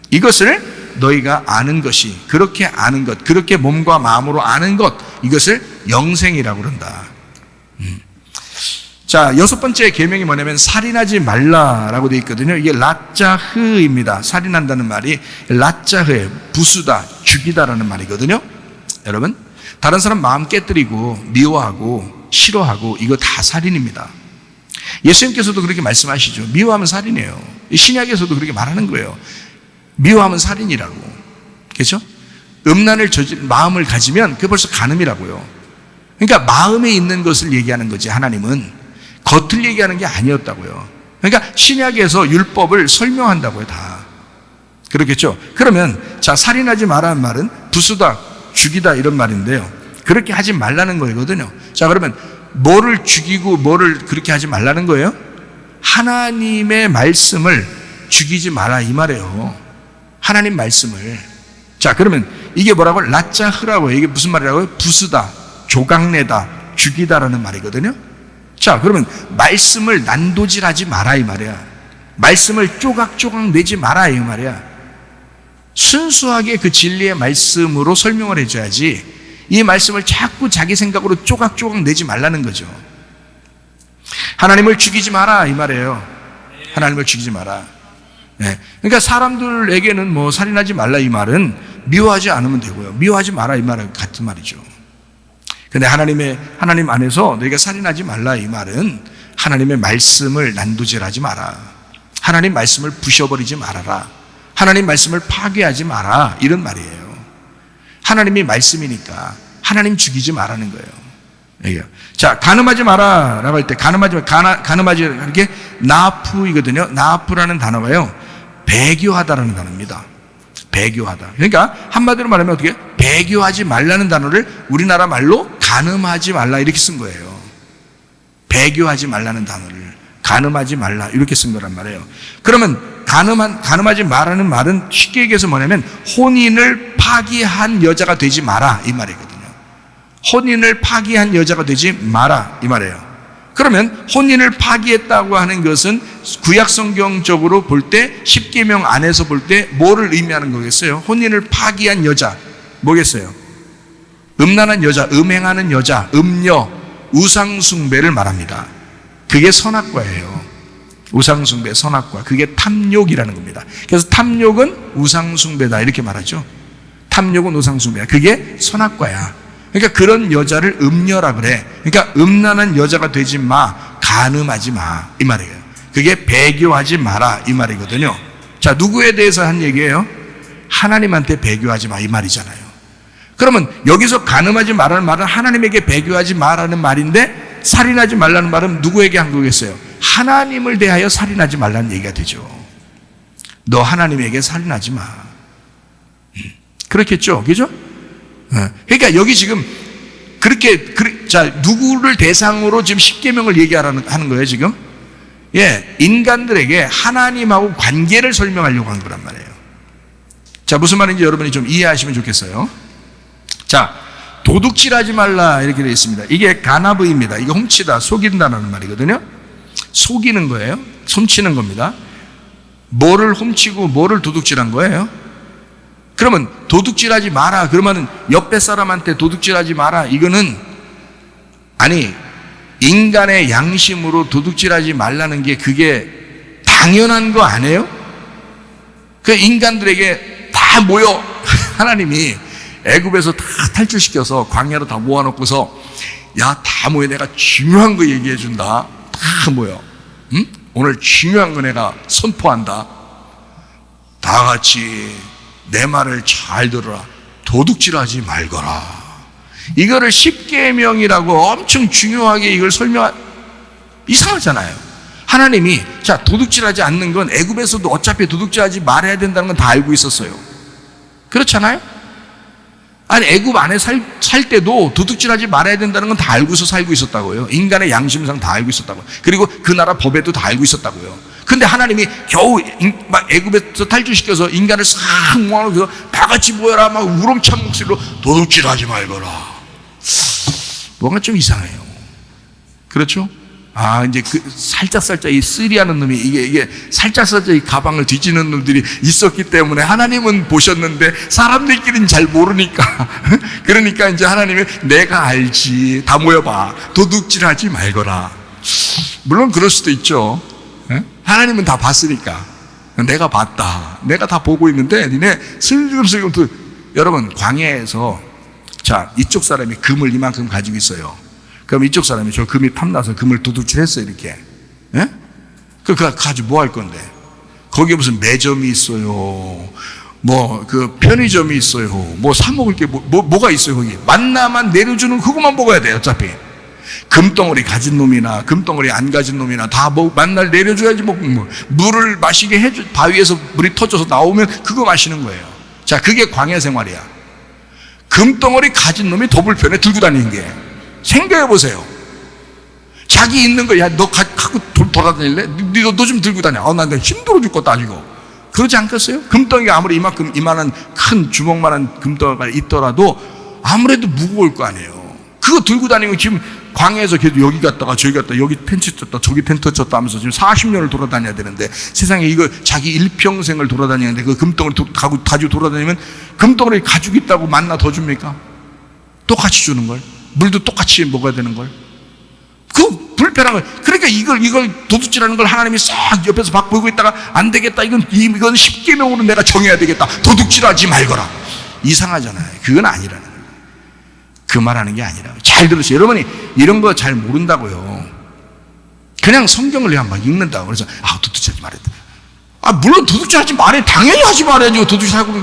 이것을 너희가 아는 것이, 그렇게 아는 것, 그렇게 몸과 마음으로 아는 것, 이것을 영생이라고 그런다. 자, 여섯 번째 계명이 뭐냐면 살인하지 말라라고 되어 있거든요. 이게 라짜흐입니다. 살인한다는 말이 라짜흐예요. 부수다, 죽이다라는 말이거든요. 여러분, 다른 사람 마음 깨뜨리고 미워하고 싫어하고 이거 다 살인입니다. 예수님께서도 그렇게 말씀하시죠. 미워하면 살인이에요. 신약에서도 그렇게 말하는 거예요. 미워하면 살인이라고. 그렇죠? 음란을 마음을 가지면 그게 벌써 간음이라고요. 그러니까 마음에 있는 것을 얘기하는 거지, 하나님은. 겉을 얘기하는 게 아니었다고요. 그러니까 신약에서 율법을 설명한다고요, 다. 그렇겠죠? 그러면 자, 살인하지 말라는 말은 부수다, 죽이다 이런 말인데요. 그렇게 하지 말라는 거거든요. 자, 그러면 뭐를 죽이고 뭐를 그렇게 하지 말라는 거예요? 하나님의 말씀을 죽이지 마라, 이 말이에요. 하나님 말씀을. 자, 그러면 이게 뭐라고? 라짜흐라고. 이게 무슨 말이라고요? 부수다, 조각내다, 죽이다라는 말이거든요. 자, 그러면 말씀을 난도질하지 마라, 이 말이야. 말씀을 조각조각 내지 마라, 이 말이야. 순수하게 그 진리의 말씀으로 설명을 해줘야지, 이 말씀을 자꾸 자기 생각으로 조각조각 내지 말라는 거죠. 하나님을 죽이지 마라, 이 말이에요. 하나님을 죽이지 마라. 예. 그러니까 사람들에게는 뭐 살인하지 말라 이 말은 미워하지 않으면 되고요. 미워하지 마라 이 말은 같은 말이죠. 근데 하나님 안에서 너희가 살인하지 말라 이 말은 하나님의 말씀을 난도질하지 마라. 하나님 말씀을 부셔버리지 말아라. 하나님 말씀을 파괴하지 마라. 이런 말이에요. 하나님이 말씀이니까 하나님 죽이지 말라는 거예요. 자, 가늠하지 마라 라고 할 때 가늠하지 이게 나프이거든요. 나프라는 단어가요, 배교하다라는 단어입니다. 배교하다. 그러니까 한마디로 말하면 어떻게 배교하지 말라는 단어를 우리나라 말로 가늠하지 말라 이렇게 쓴 거예요. 배교하지 말라는 단어를 가늠하지 말라 이렇게 쓴 거란 말이에요. 그러면 가늠하지 말라는 말은 쉽게 얘기해서 뭐냐면 혼인을 파기한 여자가 되지 마라 이 말이거든요. 혼인을 파기한 여자가 되지 마라 이 말이에요. 그러면 혼인을 파기했다고 하는 것은 구약성경적으로 볼 때 십계명 안에서 볼 때 뭐를 의미하는 거겠어요? 혼인을 파기한 여자 뭐겠어요? 음란한 여자, 음행하는 여자, 음녀, 우상숭배를 말합니다. 그게 선악과예요. 우상숭배, 선악과. 그게 탐욕이라는 겁니다. 그래서 탐욕은 우상숭배다 이렇게 말하죠. 탐욕은 우상숭배야. 그게 선악과야. 그러니까 그런 여자를 음녀라 그래. 그러니까 음란한 여자가 되지 마, 간음하지 마 이 말이에요. 그게 배교하지 마라 이 말이거든요. 자, 누구에 대해서 한 얘기예요? 하나님한테 배교하지 마 이 말이잖아요. 그러면 여기서 간음하지 말라는 말은 하나님에게 배교하지 마라는 말인데, 살인하지 말라는 말은 누구에게 한 거겠어요? 하나님을 대하여 살인하지 말라는 얘기가 되죠. 너 하나님에게 살인하지 마. 그렇겠죠? 그죠? 그러니까 여기 지금 자, 누구를 대상으로 지금 십계명을 얘기하는 거예요, 지금? 예, 인간들에게 하나님하고 관계를 설명하려고 하는 거란 말이에요. 자, 무슨 말인지 여러분이 좀 이해하시면 좋겠어요. 자, 도둑질하지 말라 이렇게 되어 있습니다. 이게 가나브입니다. 이게 훔치다, 속인다라는 말이거든요. 속이는 거예요. 훔치는 겁니다. 뭐를 훔치고 뭐를 도둑질한 거예요? 그러면 도둑질하지 마라 그러면은 옆에 사람한테 도둑질하지 마라 이거는 아니 인간의 양심으로 도둑질하지 말라는 게 그게 당연한 거 아니에요? 그 인간들에게 다 모여 하나님이 애굽에서 다 탈출시켜서 광야로 다 모아놓고서 야, 다 모여 내가 중요한 거 얘기해 준다. 다 모여. 응? 오늘 중요한 거 내가 선포한다. 다 같이 내 말을 잘 들어라. 도둑질하지 말거라. 이거를 십계명이라고 엄청 중요하게 이걸 이상하잖아요. 하나님이 자, 도둑질하지 않는 건 애굽에서도 어차피 도둑질하지 말아야 된다는 건 다 알고 있었어요. 그렇잖아요? 아니 애굽 안에 살 때도 도둑질하지 말아야 된다는 건 다 알고서 살고 있었다고요. 인간의 양심상 다 알고 있었다고요. 그리고 그 나라 법에도 다 알고 있었다고요. 근데 하나님이 겨우 막 애굽에서 탈출시켜서 인간을 싹 모아놓고서 다 같이 모여라 막 우렁찬 목소리로 도둑질하지 말거라. 뭔가 좀 이상해요. 그렇죠? 아, 이제 살짝 이 쓰리하는 놈이 이게 살짝 이 가방을 뒤지는 놈들이 있었기 때문에 하나님은 보셨는데 사람들끼리는 잘 모르니까 그러니까 이제 하나님이 내가 알지. 다 모여봐. 도둑질하지 말거라. 물론 그럴 수도 있죠. 하나님은 다 봤으니까. 내가 봤다. 내가 다 보고 있는데 니네 슬금슬금 여러분 광야에서 자, 이쪽 사람이 금을 이만큼 가지고 있어요. 그럼 이쪽 사람이 저 금이 탐나서 금을 도둑질했어요 이렇게. 예? 그거 가지고 뭐 할 건데? 거기에 무슨 매점이 있어요. 뭐 그 편의점이 있어요. 뭐 사 먹을 게 뭐가 있어요 거기? 만나만 내려주는 그것만 먹어야 돼요 어차피. 금덩어리 가진 놈이나 금덩어리 안 가진 놈이나 다 만날 내려줘야지 물을 마시게 해줘. 바위에서 물이 터져서 나오면 그거 마시는 거예요. 자, 그게 광야 생활이야. 금덩어리 가진 놈이 더 불편해 들고 다니는 게. 생각해 보세요. 자기 있는 거, 야, 너 갖고 돌아다닐래? 너 좀 들고 다녀. 나 힘들어 죽겠다, 아니고. 그러지 않겠어요? 금덩이가 아무리 이만한 큰 주먹만한 금덩이가 있더라도 아무래도 무거울 거 아니에요. 그거 들고 다니고 지금 광야에서 계속 여기 갔다가 저기 갔다가 여기 텐트 쳤다 저기 텐트 쳤다 하면서 지금 40년을 돌아다녀야 되는데 세상에 이거 자기 일평생을 돌아다니는데 그 금덩어리 가지고 돌아다니면 금덩어리 가지고 있다고 만나 더 줍니까? 똑같이 주는 걸. 물도 똑같이 먹어야 되는 걸. 그 불편한 거예요. 그러니까 이걸 도둑질하는 걸 하나님이 싹 옆에서 보고 있다가 안 되겠다. 이건 십계명으로 내가 정해야 되겠다. 도둑질하지 말거라. 이상하잖아요. 그건 아니라는 거예요. 그 말하는 게 아니라. 잘 들으세요. 여러분이 이런 거 잘 모른다고요. 그냥 성경을 그냥 막 읽는다고. 그래서 도둑질하지 말았다. 물론 도둑질하지 말아야 당연히 하지 말아야죠. 도둑질하고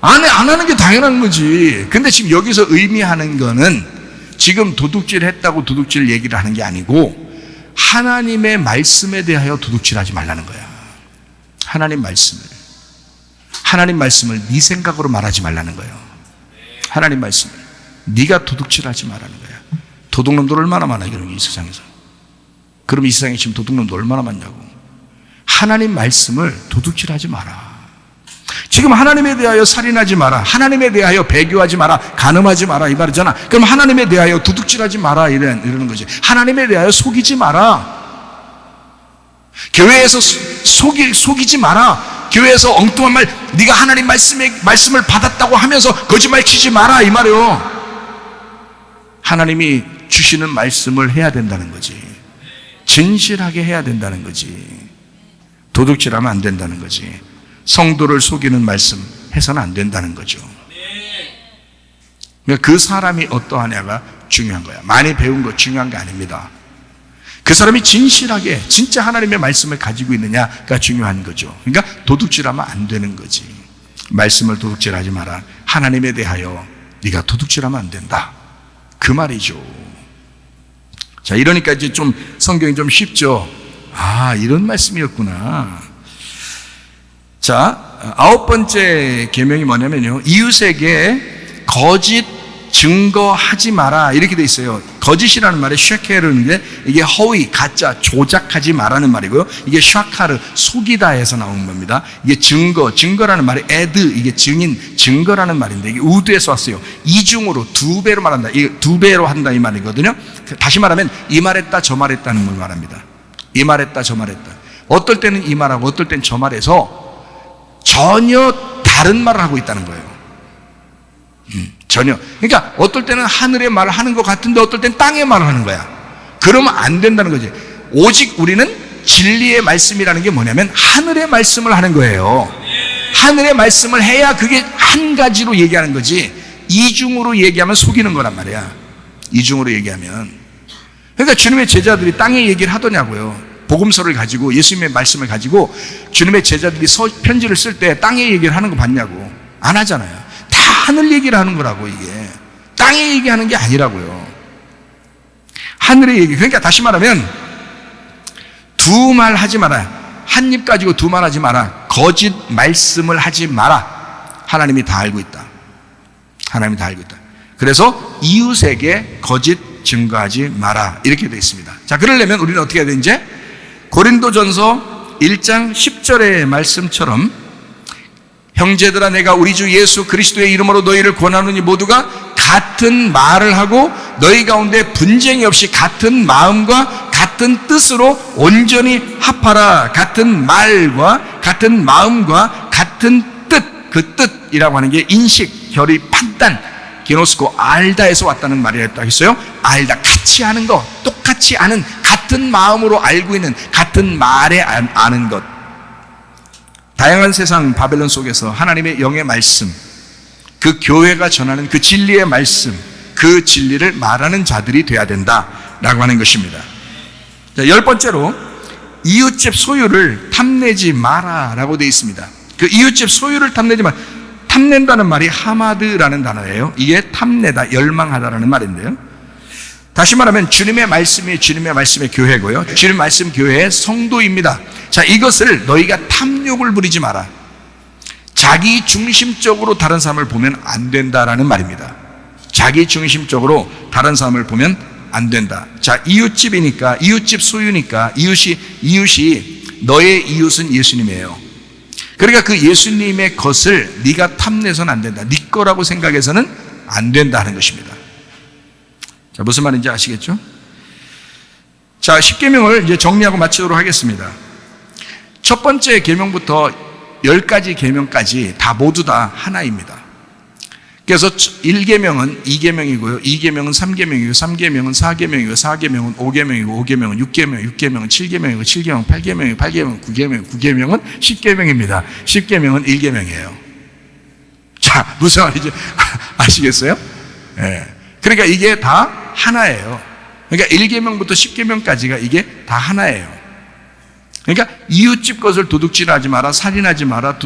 안 하는 게 당연한 거지. 근데 지금 여기서 의미하는 거는 지금 도둑질했다고 도둑질 얘기를 하는 게 아니고 하나님의 말씀에 대하여 도둑질하지 말라는 거야. 하나님 말씀을 네 생각으로 말하지 말라는 거예요. 하나님 말씀을 네가 도둑질하지 말라는 거야. 도둑놈들 얼마나 많아 이런 게 이 세상에서. 그럼 이 세상에 지금 도둑놈들 얼마나 많냐고. 하나님 말씀을 도둑질하지 마라. 지금 하나님에 대하여 살인하지 마라. 하나님에 대하여 배교하지 마라. 간음하지 마라. 이 말이잖아. 그럼 하나님에 대하여 도둑질하지 마라. 이러는 거지. 하나님에 대하여 속이지 마라. 교회에서 속이지 마라. 교회에서 엉뚱한 말, 네가 하나님 말씀을 받았다고 하면서 거짓말 치지 마라. 이 말이요. 하나님이 주시는 말씀을 해야 된다는 거지. 진실하게 해야 된다는 거지. 도둑질하면 안 된다는 거지. 성도를 속이는 말씀 해서는 안 된다는 거죠. 그러니까 그 사람이 어떠하냐가 중요한 거야. 많이 배운 거 중요한 게 아닙니다. 그 사람이 진실하게 진짜 하나님의 말씀을 가지고 있느냐가 중요한 거죠. 그러니까 도둑질하면 안 되는 거지. 말씀을 도둑질하지 마라. 하나님에 대하여 네가 도둑질하면 안 된다. 그 말이죠. 자, 이러니까 이제 좀 성경이 좀 쉽죠. 이런 말씀이었구나. 자, 9번째 계명이 뭐냐면요. 이웃에게 거짓 증거하지 마라. 이렇게 돼 있어요. 거짓이라는 말에 쉐케르인데 이게 허위, 가짜, 조작하지 마라는 말이고요. 이게 샤카르, 속이다 해서 나온 겁니다. 이게 증거라는 말이 에드, 이게 증인, 증거라는 말인데 이게 우드에서 왔어요. 이중으로 두 배로 말한다. 이게 두 배로 한다 이 말이거든요. 다시 말하면 이 말했다 저 말했다는 걸 말합니다. 이 말했다 저 말했다. 어떨 때는 이 말하고 어떨 때는 저 말해서 전혀 다른 말을 하고 있다는 거예요. 전혀. 그러니까 어떨 때는 하늘의 말을 하는 것 같은데 어떨 때는 땅의 말을 하는 거야. 그러면 안 된다는 거지. 오직 우리는 진리의 말씀이라는 게 뭐냐면 하늘의 말씀을 하는 거예요. 하늘의 말씀을 해야 그게 한 가지로 얘기하는 거지. 이중으로 얘기하면 속이는 거란 말이야. 이중으로 얘기하면. 그러니까 주님의 제자들이 땅의 얘기를 하더냐고요. 복음서를 가지고 예수님의 말씀을 가지고 주님의 제자들이 편지를 쓸 때 땅의 얘기를 하는 거 봤냐고. 안 하잖아요. 다 하늘 얘기를 하는 거라고. 이게 땅의 얘기하는 게 아니라고요. 하늘의 얘기. 그러니까 다시 말하면 두 말 하지 마라. 한 입 가지고 두 말 하지 마라. 거짓 말씀을 하지 마라. 하나님이 다 알고 있다. 하나님이 다 알고 있다. 그래서 이웃에게 거짓 증거하지 마라. 이렇게 되어 있습니다. 자, 그러려면 우리는 어떻게 해야 되는지 고린도전서 1장 10절의 말씀처럼 형제들아 내가 우리 주 예수 그리스도의 이름으로 너희를 권하노니 모두가 같은 말을 하고 너희 가운데 분쟁이 없이 같은 마음과 같은 뜻으로 온전히 합하라. 같은 말과 같은 마음과 같은 뜻. 그 뜻이라고 하는 게 인식, 결의, 판단, 게노스코, 알다에서 왔다는 말이었다 했어요. 알다, 같이 하는 것, 똑같이 아는, 같은 마음으로 알고 있는, 같은 말에 아는 것. 다양한 세상 바벨론 속에서 하나님의 영의 말씀, 그 교회가 전하는 그 진리의 말씀, 그 진리를 말하는 자들이 돼야 된다라고 하는 것입니다. 자, 10번째로 이웃집 소유를 탐내지 마라라고 되어 있습니다. 그 이웃집 소유를 탐내지 마라. 탐낸다는 말이 하마드라는 단어예요. 이게 탐내다, 열망하다라는 말인데요. 다시 말하면 주님의 말씀이 주님의 말씀의 교회고요. 주님의 말씀 교회의 성도입니다. 자, 이것을 너희가 탐욕을 부리지 마라. 자기 중심적으로 다른 사람을 보면 안 된다라는 말입니다. 자기 중심적으로 다른 사람을 보면 안 된다. 자, 이웃집이니까, 이웃집 소유니까, 이웃이 너의 이웃은 예수님이에요. 그러니까 그 예수님의 것을 네가 탐내서는 안 된다. 네 거라고 생각해서는 안 된다 하는 것입니다. 자, 무슨 말인지 아시겠죠? 자, 10계명을 이제 정리하고 마치도록 하겠습니다. 첫 번째 계명부터 10가지 계명까지 다 모두 다 하나입니다. 그래서 1계명은 2계명이고요. 2계명은 3계명이고 3계명은 4계명이고 4계명은 5계명이고 5계명은 6계명, 6계명은 7계명이고 7계명은 8계명이고 8계명은 9계명, 9계명은 10계명입니다. 10계명은 1계명이에요. 자, 무슨 말인지 아시겠어요? 예. 그러니까 이게 다 하나예요. 그러니까 1계명부터 10계명까지가 이게 다 하나예요. 그러니까 이웃집 것을 도둑질하지 마라, 살인하지 마라,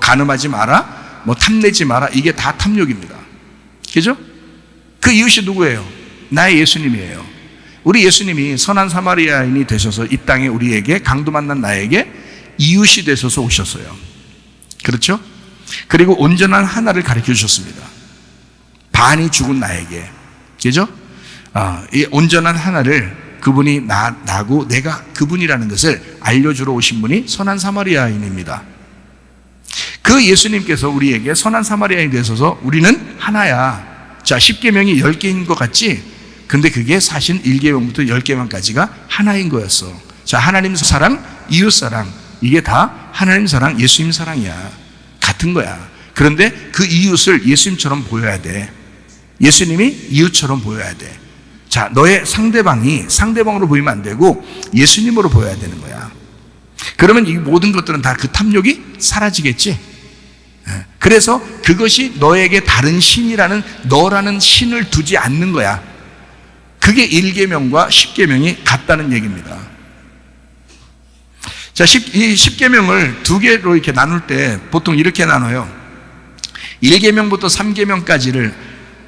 간음하지 마라, 탐내지 마라. 이게 다 탐욕입니다. 그죠? 그 이웃이 누구예요? 나의 예수님이에요. 우리 예수님이 선한 사마리아인이 되셔서 이 땅에 우리에게 강도 만난 나에게 이웃이 되셔서 오셨어요. 그렇죠? 그리고 온전한 하나를 가르쳐 주셨습니다. 반이 죽은 나에게. 그죠? 이 온전한 하나를 그분이 나고 내가 그분이라는 것을 알려주러 오신 분이 선한 사마리아인입니다. 그 예수님께서 우리에게 선한 사마리아인이 되셔서 우리는 하나야. 자, 10계명이 10개인 것 같지? 근데 그게 사실 1계명부터 10계명까지가 하나인 거였어. 자, 하나님 사랑, 이웃 사랑, 이게 다 하나님 사랑, 예수님 사랑이야. 같은 거야. 그런데 그 이웃을 예수님처럼 보여야 돼. 예수님이 이웃처럼 보여야 돼. 자, 너의 상대방이 상대방으로 보이면 안 되고 예수님으로 보여야 되는 거야. 그러면 이 모든 것들은 다 그 탐욕이 사라지겠지? 그래서 그것이 너에게 다른 신이라는 너라는 신을 두지 않는 거야. 그게 1계명과 10계명이 같다는 얘기입니다. 자, 이 10계명을 두 개로 이렇게 나눌 때 보통 이렇게 나눠요. 1계명부터 3계명까지를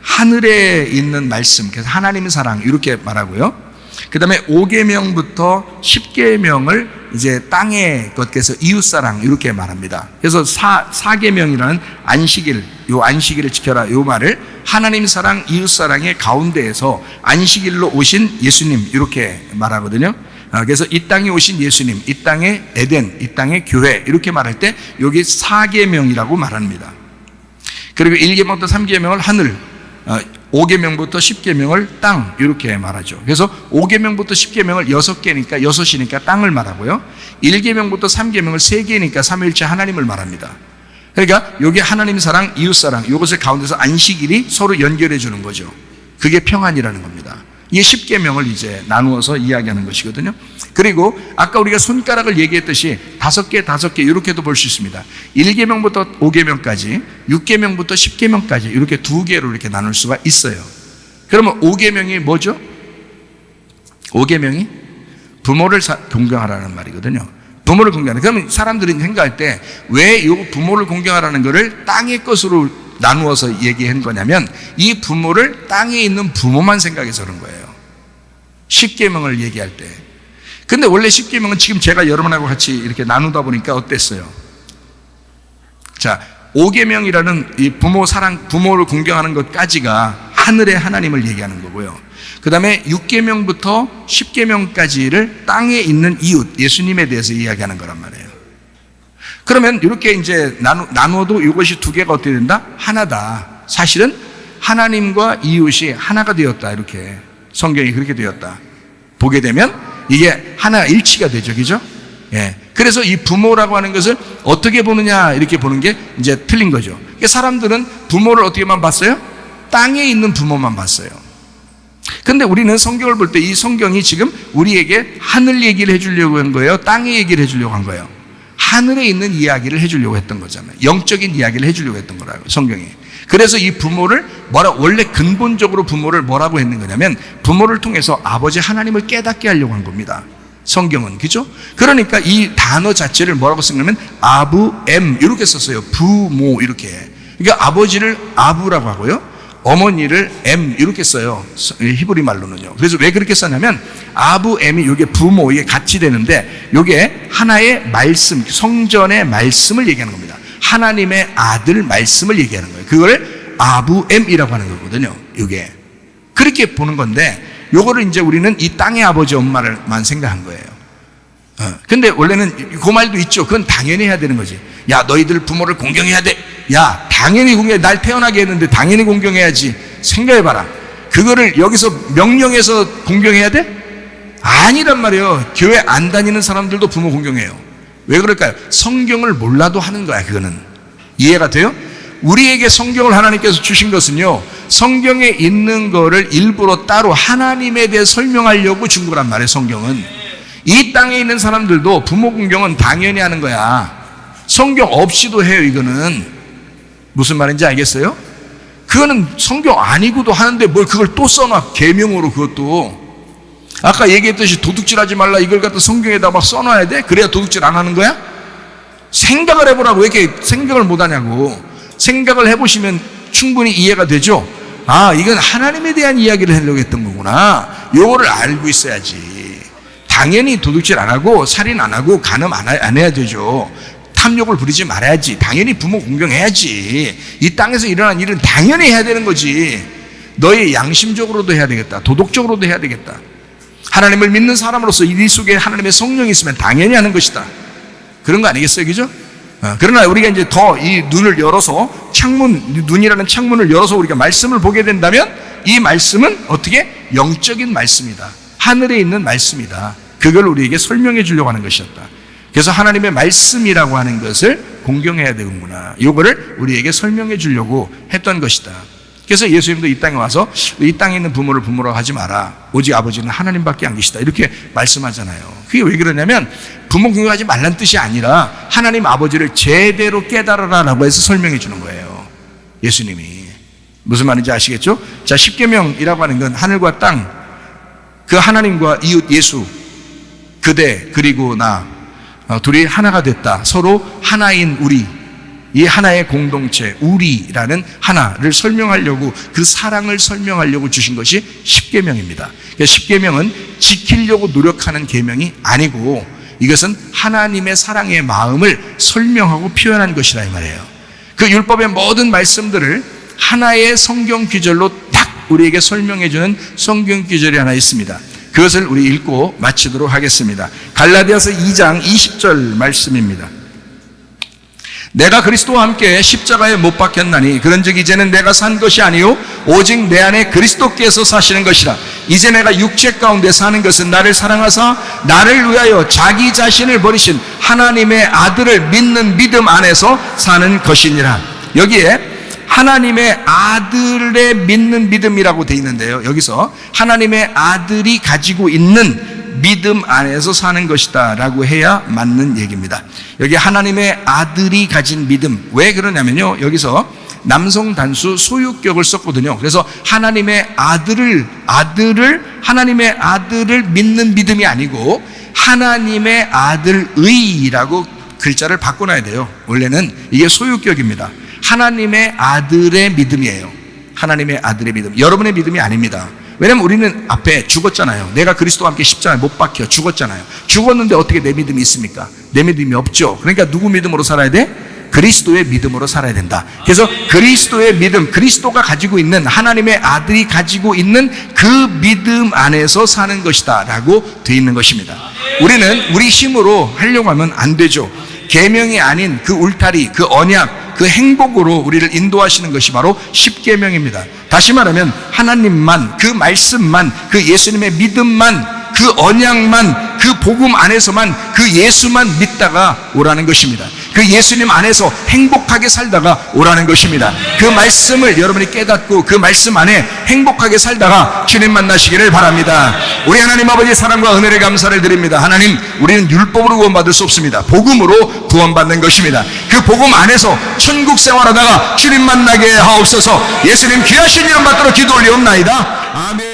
하늘에 있는 말씀, 그래서 하나님의 사랑 이렇게 말하고요. 그 다음에 5계명부터 10계명을 이제 땅의 것께서 이웃사랑 이렇게 말합니다. 그래서 4계명이라는 안식일, 요 안식일을 지켜라 요 말을 하나님 사랑, 이웃사랑의 가운데에서 안식일로 오신 예수님 이렇게 말하거든요. 그래서 이 땅에 오신 예수님, 이 땅의 에덴, 이 땅의 교회 이렇게 말할 때 여기 4계명이라고 말합니다. 그리고 1계명부터 3계명을 하늘, 5계명부터 10계명을 땅 이렇게 말하죠. 그래서 5계명부터 10계명을 6개니까 6이니까 땅을 말하고요. 1계명부터 3계명을 3개니까 삼위일체 하나님을 말합니다. 그러니까 여기 하나님 사랑, 이웃 사랑 이것을 가운데서 안식일이 서로 연결해 주는 거죠. 그게 평안이라는 겁니다. 이게 10계명을 이제 나누어서 이야기하는 것이거든요. 그리고 아까 우리가 손가락을 얘기했듯이 5개 이렇게도 볼 수 있습니다. 1계명부터 5계명까지, 6계명부터 10계명까지 이렇게 2개로 이렇게 나눌 수가 있어요. 그러면 5계명이 뭐죠? 5계명이 부모를 공경하라는 말이거든요. 부모를 공경하는. 그러면 사람들이 생각할 때 왜 이 부모를 공경하라는 것을 땅의 것으로 나누어서 얘기한 거냐면 이 부모를 땅에 있는 부모만 생각해서 그런 거예요. 10계명을 얘기할 때. 근데 원래 10계명은 지금 제가 여러분하고 같이 이렇게 나누다 보니까 어땠어요? 자, 5계명이라는 이 부모 사랑, 부모를 공경하는 것까지가 하늘의 하나님을 얘기하는 거고요. 그 다음에 6계명부터 10계명까지를 땅에 있는 이웃, 예수님에 대해서 이야기하는 거란 말이에요. 그러면 이렇게 이제 나누어도 이것이 2개가 어떻게 된다? 하나다. 사실은 하나님과 이웃이 하나가 되었다. 이렇게 성경이 그렇게 되었다. 보게 되면 이게 하나 일치가 되죠. 그죠? 예. 그래서 이 부모라고 하는 것을 어떻게 보느냐 이렇게 보는 게 이제 틀린 거죠. 그러니까 사람들은 부모를 어떻게만 봤어요? 땅에 있는 부모만 봤어요. 근데 우리는 성경을 볼 때 이 성경이 지금 우리에게 하늘 얘기를 해주려고 한 거예요? 땅의 얘기를 해주려고 한 거예요? 하늘에 있는 이야기를 해주려고 했던 거잖아요. 영적인 이야기를 해주려고 했던 거라고 성경이. 그래서 이 부모를 원래 근본적으로 부모를 뭐라고 했는 거냐면 부모를 통해서 아버지 하나님을 깨닫게 하려고 한 겁니다. 성경은. 그죠? 그러니까 이 단어 자체를 뭐라고 쓴 거냐면 아부엠 이렇게 썼어요. 부모 이렇게. 그러니까 아버지를 아부라고 하고요. 어머니를 엠 이렇게 써요. 히브리 말로는요. 그래서 왜 그렇게 썼냐면 아부엠이 이게 부모 이게 같이 되는데 이게 하나의 말씀, 성전의 말씀을 얘기하는 겁니다. 하나님의 아들 말씀을 얘기하는 거예요. 그걸 아부엠이라고 하는 거거든요. 이게 그렇게 보는 건데 요거를 이제 우리는 이 땅의 아버지 엄마를만 생각한 거예요. 근데 원래는 그 말도 있죠. 그건 당연히 해야 되는 거지. 야, 너희들 부모를 공경해야 돼. 야, 당연히 공경해. 날 태어나게 했는데 당연히 공경해야지. 생각해봐라. 그거를 여기서 명령해서 공경해야 돼? 아니란 말이에요. 교회 안 다니는 사람들도 부모 공경해요. 왜 그럴까요? 성경을 몰라도 하는 거야. 그거는 이해가 돼요? 우리에게 성경을 하나님께서 주신 것은요, 성경에 있는 거를 일부러 따로 하나님에 대해 설명하려고 준 거란 말이에요. 성경은 이 땅에 있는 사람들도 부모 공경은 당연히 하는 거야. 성경 없이도 해요. 이거는 무슨 말인지 알겠어요? 그거는 성경 아니고도 하는데 뭘 그걸 또 써놔. 계명으로. 그것도 아까 얘기했듯이 도둑질하지 말라 이걸 갖다 성경에다 막 써놔야 돼? 그래야 도둑질 안 하는 거야? 생각을 해보라고. 왜 이렇게 생각을 못하냐고. 생각을 해보시면 충분히 이해가 되죠. 아, 이건 하나님에 대한 이야기를 하려고 했던 거구나. 요거를 알고 있어야지. 당연히 도둑질 안 하고 살인 안 하고 간음 안 해야 되죠. 탐욕을 부리지 말아야지. 당연히 부모 공경해야지. 이 땅에서 일어난 일은 당연히 해야 되는 거지. 너의 양심적으로도 해야 되겠다. 도덕적으로도 해야 되겠다. 하나님을 믿는 사람으로서 이 속에 하나님의 성령이 있으면 당연히 하는 것이다. 그런 거 아니겠어요? 그죠? 그러나 우리가 이제 더 이 눈을 열어서 눈이라는 창문을 열어서 우리가 말씀을 보게 된다면 이 말씀은 어떻게? 영적인 말씀이다. 하늘에 있는 말씀이다. 그걸 우리에게 설명해 주려고 하는 것이었다. 그래서 하나님의 말씀이라고 하는 것을 공경해야 되는구나. 이거를 우리에게 설명해 주려고 했던 것이다. 그래서 예수님도 이 땅에 와서 이 땅에 있는 부모를 부모라고 하지 마라. 오직 아버지는 하나님밖에 안 계시다. 이렇게 말씀하잖아요. 그게 왜 그러냐면 부모 공경하지 말란 뜻이 아니라 하나님 아버지를 제대로 깨달아라라고 해서 설명해 주는 거예요. 예수님이. 무슨 말인지 아시겠죠? 자, 십계명이라고 하는 건 하늘과 땅, 그 하나님과 이웃 예수, 그대 그리고 나 둘이 하나가 됐다. 서로 하나인 우리, 이 하나의 공동체 우리라는 하나를 설명하려고, 그 사랑을 설명하려고 주신 것이 십계명입니다. 그러니까 십계명은 지키려고 노력하는 계명이 아니고 이것은 하나님의 사랑의 마음을 설명하고 표현한 것이라 이 말이에요. 그 율법의 모든 말씀들을 하나의 성경 구절로 딱 우리에게 설명해 주는 성경 구절이 하나 있습니다. 그것을 우리 읽고 마치도록 하겠습니다. 갈라디아서 2장 20절 말씀입니다. 내가 그리스도와 함께 십자가에 못 박혔나니 그런즉 이제는 내가 산 것이 아니요 오직 내 안에 그리스도께서 사시는 것이라. 이제 내가 육체 가운데 사는 것은 나를 사랑하사 나를 위하여 자기 자신을 버리신 하나님의 아들을 믿는 믿음 안에서 사는 것이니라. 여기에 하나님의 아들의 믿는 믿음이라고 되어 있는데요, 여기서 하나님의 아들이 가지고 있는 믿음 안에서 사는 것이다 라고 해야 맞는 얘기입니다. 여기 하나님의 아들이 가진 믿음, 왜 그러냐면요, 여기서 남성 단수 소유격을 썼거든요. 그래서 하나님의 하나님의 아들을 믿는 믿음이 아니고 하나님의 아들의라고 글자를 바꿔놔야 돼요. 원래는 이게 소유격입니다. 하나님의 아들의 믿음이에요. 하나님의 아들의 믿음. 여러분의 믿음이 아닙니다. 왜냐면 우리는 앞에 죽었잖아요. 내가 그리스도와 함께 십자가에 못 박혀 죽었잖아요. 죽었는데 어떻게 내 믿음이 있습니까? 내 믿음이 없죠. 그러니까 누구 믿음으로 살아야 돼? 그리스도의 믿음으로 살아야 된다. 그래서 그리스도의 믿음, 그리스도가 가지고 있는, 하나님의 아들이 가지고 있는 그 믿음 안에서 사는 것이다 라고 되어 있는 것입니다. 우리는 우리 힘으로 하려고 하면 안 되죠. 계명이 아닌 그 울타리, 그 언약, 그 행복으로 우리를 인도하시는 것이 바로 십계명입니다. 다시 말하면 하나님만, 그 말씀만, 그 예수님의 믿음만, 그 언약만, 그 복음 안에서만, 그 예수만 믿다가 오라는 것입니다. 그 예수님 안에서 행복하게 살다가 오라는 것입니다. 그 말씀을 여러분이 깨닫고 그 말씀 안에 행복하게 살다가 주님 만나시기를 바랍니다. 우리 하나님 아버지의 사랑과 은혜를 감사를 드립니다. 하나님, 우리는 율법으로 구원받을 수 없습니다. 복음으로 구원받는 것입니다. 그 복음 안에서 천국 생활하다가 주님 만나게 하옵소서. 예수님 귀하신 이름 받들어 기도 올리옵나이다. 아멘.